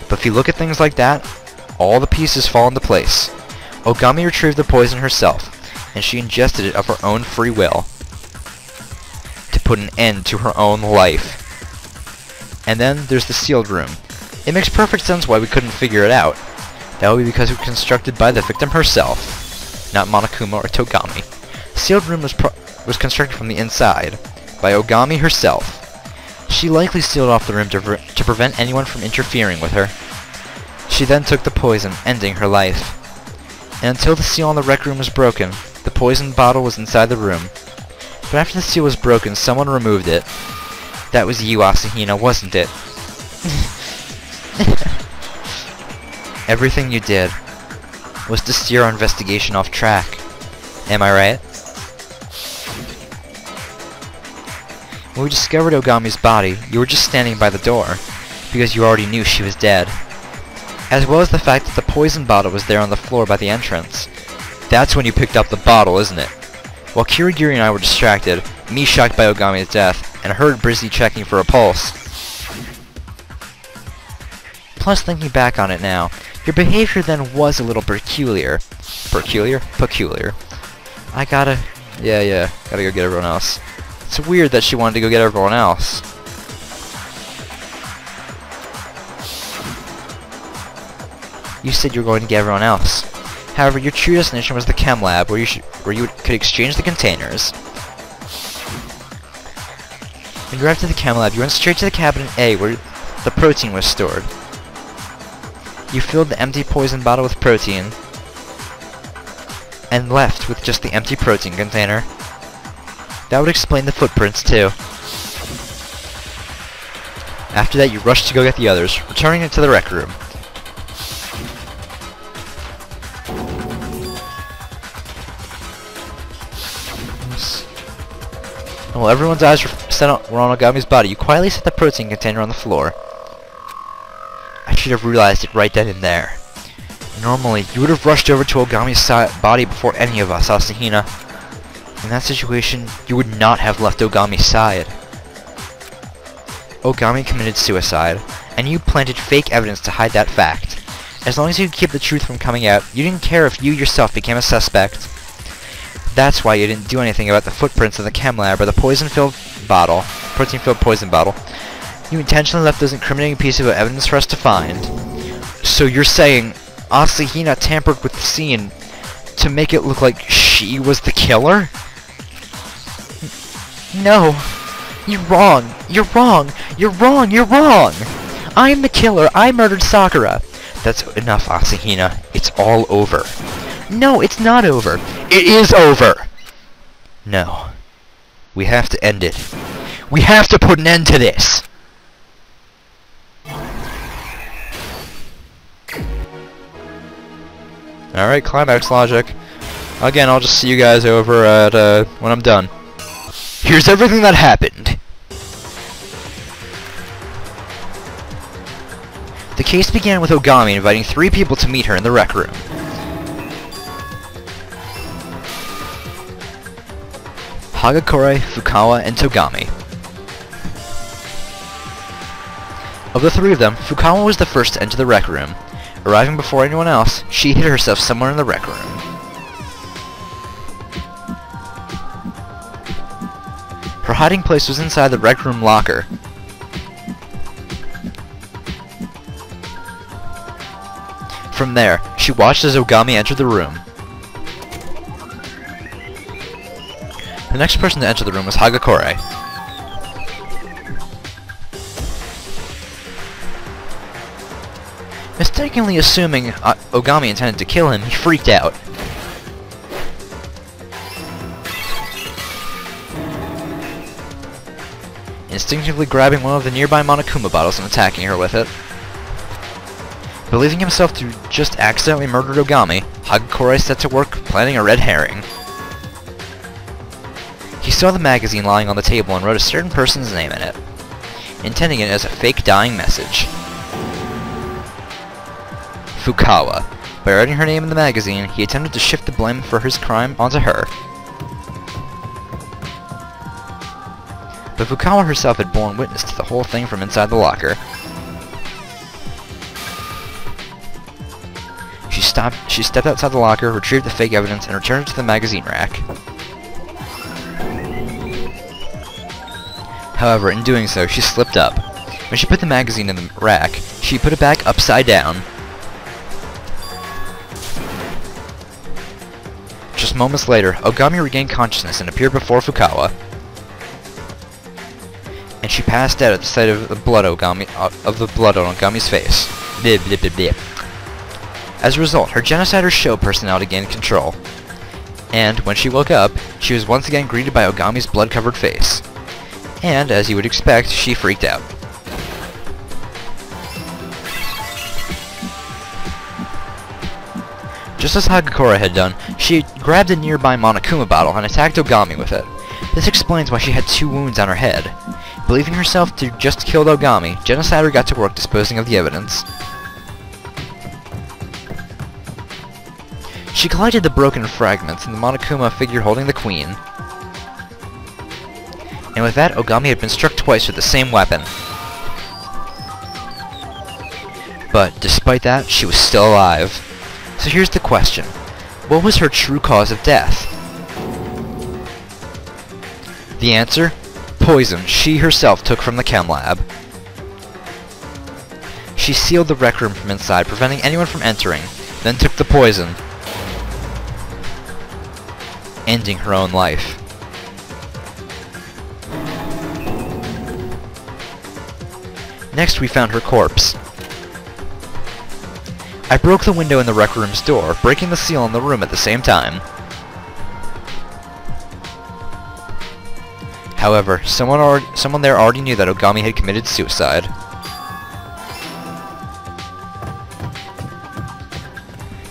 But if you look at things like that, all the pieces fall into place. Ogami retrieved the poison herself, and she ingested it of her own free will to put an end to her own life. And then there's the sealed room. It makes perfect sense why we couldn't figure it out. That would be because it was constructed by the victim herself, not Monokuma or Togami. The sealed room was constructed from the inside by Ogami herself. She likely sealed off the room to prevent anyone from interfering with her. She then took the poison, ending her life. And until the seal on the rec room was broken, the poison bottle was inside the room. But after the seal was broken, someone removed it. That was you, Asahina, wasn't it? Everything you did was to steer our investigation off track. Am I right? When we discovered Ogami's body, you were just standing by the door, because you already knew she was dead. As well as the fact that the poison bottle was there on the floor by the entrance. That's when you picked up the bottle, isn't it? While Kirigiri and I were distracted, me shocked by Ogami's death, and her busy checking for a pulse, Plus, thinking back on it now, your behavior then was a little peculiar. Peculiar? I gotta... Yeah, gotta go get everyone else. It's weird that she wanted to go get everyone else. You said you were going to get everyone else. However, your true destination was the chem lab, where you could exchange the containers. When you arrived at the chem lab, you went straight to the cabinet A, where the protein was stored. You filled the empty poison bottle with protein, and left with just the empty protein container. That would explain the footprints, too. After that, you rushed to go get the others, returning into the rec room. And while everyone's eyes were on Ogami's body, you quietly set the protein container on the floor. I should have realized it right then and there. Normally, you would have rushed over to Ogami's body before any of us, Asahina. In that situation, you would not have left Ogami's side. Ogami committed suicide, and you planted fake evidence to hide that fact. As long as you could keep the truth from coming out, you didn't care if you yourself became a suspect. That's why you didn't do anything about the footprints in the chem lab or the protein-filled poison bottle. You intentionally left those incriminating pieces of evidence for us to find. So you're saying Asahina tampered with the scene to make it look like she was the killer? No. You're wrong. You're wrong. You're wrong. You're wrong. I'm the killer. I murdered Sakura. That's enough, Asahina. It's all over. No, it's not over. It is over! No. We have to end it. We have to put an end to this! Alright, climax logic. Again, I'll just see you guys over at, when I'm done. Here's everything that happened. The case began with Ogami inviting 3 people to meet her in the rec room. Hagakure, Fukawa, and Togami. Of the 3 of them, Fukawa was the first to enter the rec room. Arriving before anyone else, she hid herself somewhere in the rec room. Her hiding place was inside the rec room locker. From there, she watched as Ogami entered the room. The next person to enter the room was Hagakure. Mistakenly assuming Ogami intended to kill him, he freaked out. Instinctively grabbing one of the nearby Monokuma bottles and attacking her with it. Believing himself to just accidentally murder Ogami, Hagakure set to work planning a red herring. He saw the magazine lying on the table and wrote a certain person's name in it, intending it as a fake dying message. Fukawa. By writing her name in the magazine, he attempted to shift the blame for his crime onto her. But Fukawa herself had borne witness to the whole thing from inside the locker. She stepped outside the locker, retrieved the fake evidence, and returned it to the magazine rack. However, in doing so, she slipped up. When she put the magazine in the rack, she put it back upside down. Just moments later, Ogami regained consciousness and appeared before Fukawa. And she passed out at the sight of the blood on Ogami's face. Blip, blip, blip, blip. As a result, her genocider's show personality gained control. And when she woke up, she was once again greeted by Ogami's blood-covered face. And, as you would expect, she freaked out. Just as Hagakure had done, she grabbed a nearby Monokuma bottle and attacked Ogami with it. This explains why she had 2 wounds on her head. Believing herself to just killed Ogami, Genocider got to work disposing of the evidence. She collected the broken fragments and the Monokuma figure holding the queen. And with that, Ogami had been struck twice with the same weapon. But despite that, she was still alive. So here's the question. What was her true cause of death? The answer? Poison she herself took from the chem lab. She sealed the rec room from inside, preventing anyone from entering, then took the poison, ending her own life. Next, we found her corpse. I broke the window in the rec room's door, breaking the seal in the room at the same time. However, someone there already knew that Ogami had committed suicide.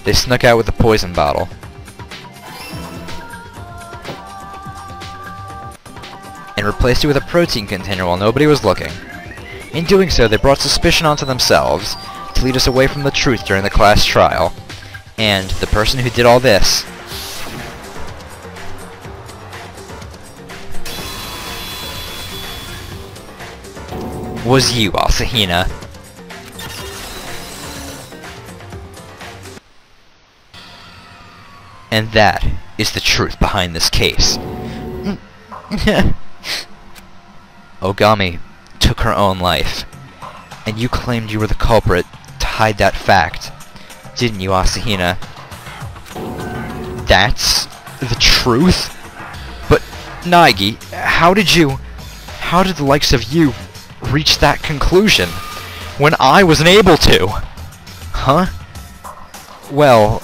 They snuck out with the poison bottle. And replaced it with a protein container while nobody was looking. In doing so, they brought suspicion onto themselves to lead us away from the truth during the class trial. And the person who did all this was you, Asahina. And that is the truth behind this case. Ogami took her own life, and you claimed you were the culprit to hide that fact, didn't you, Asahina? That's the truth? But, Naegi, how did the likes of you reach that conclusion when I wasn't able to? Huh? Well,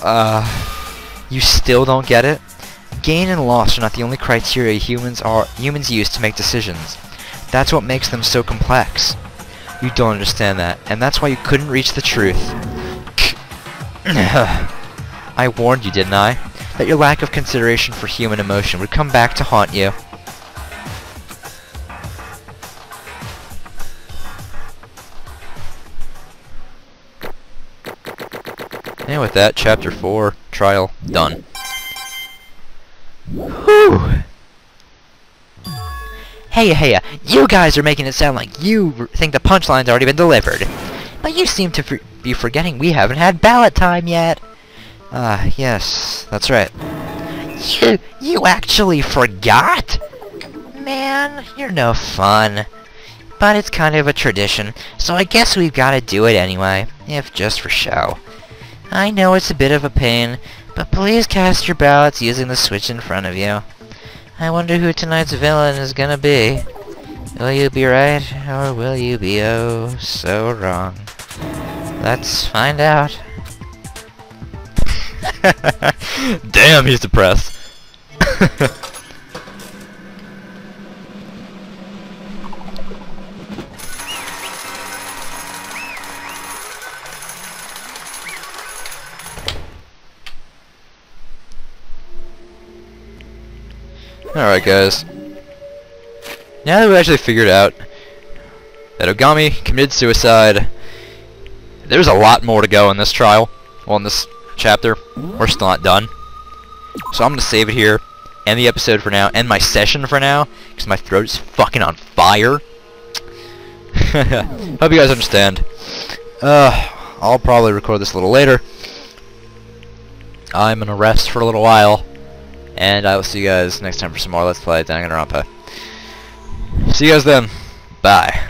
you still don't get it? Gain and loss are not the only criteria humans use to make decisions. That's what makes them so complex. You don't understand that, and that's why you couldn't reach the truth. I warned you, didn't I? That your lack of consideration for human emotion would come back to haunt you. And with that, Chapter 4, Trial, done. Whew! Hey, you guys are making it sound like you think the punchline's already been delivered. But you seem to be forgetting we haven't had ballot time yet. Yes, that's right. You actually forgot? Man, you're no fun. But it's kind of a tradition, so I guess we've gotta do it anyway, if just for show. I know it's a bit of a pain, but please cast your ballots using the switch in front of you. I wonder who tonight's villain is gonna be. Will you be right, or will you be oh so wrong? Let's find out. Damn, he's depressed. Alright guys, now that we actually figured out that Ogami committed suicide, there's a lot more to go in this trial, well in this chapter. We're still not done. So I'm going to save it here, end the episode for now, end my session for now, because my throat is fucking on fire. Hope you guys understand. I'll probably record this a little later. I'm going to rest for a little while. And I will see you guys next time for some more Let's Play DanganRonpa. See you guys then. Bye.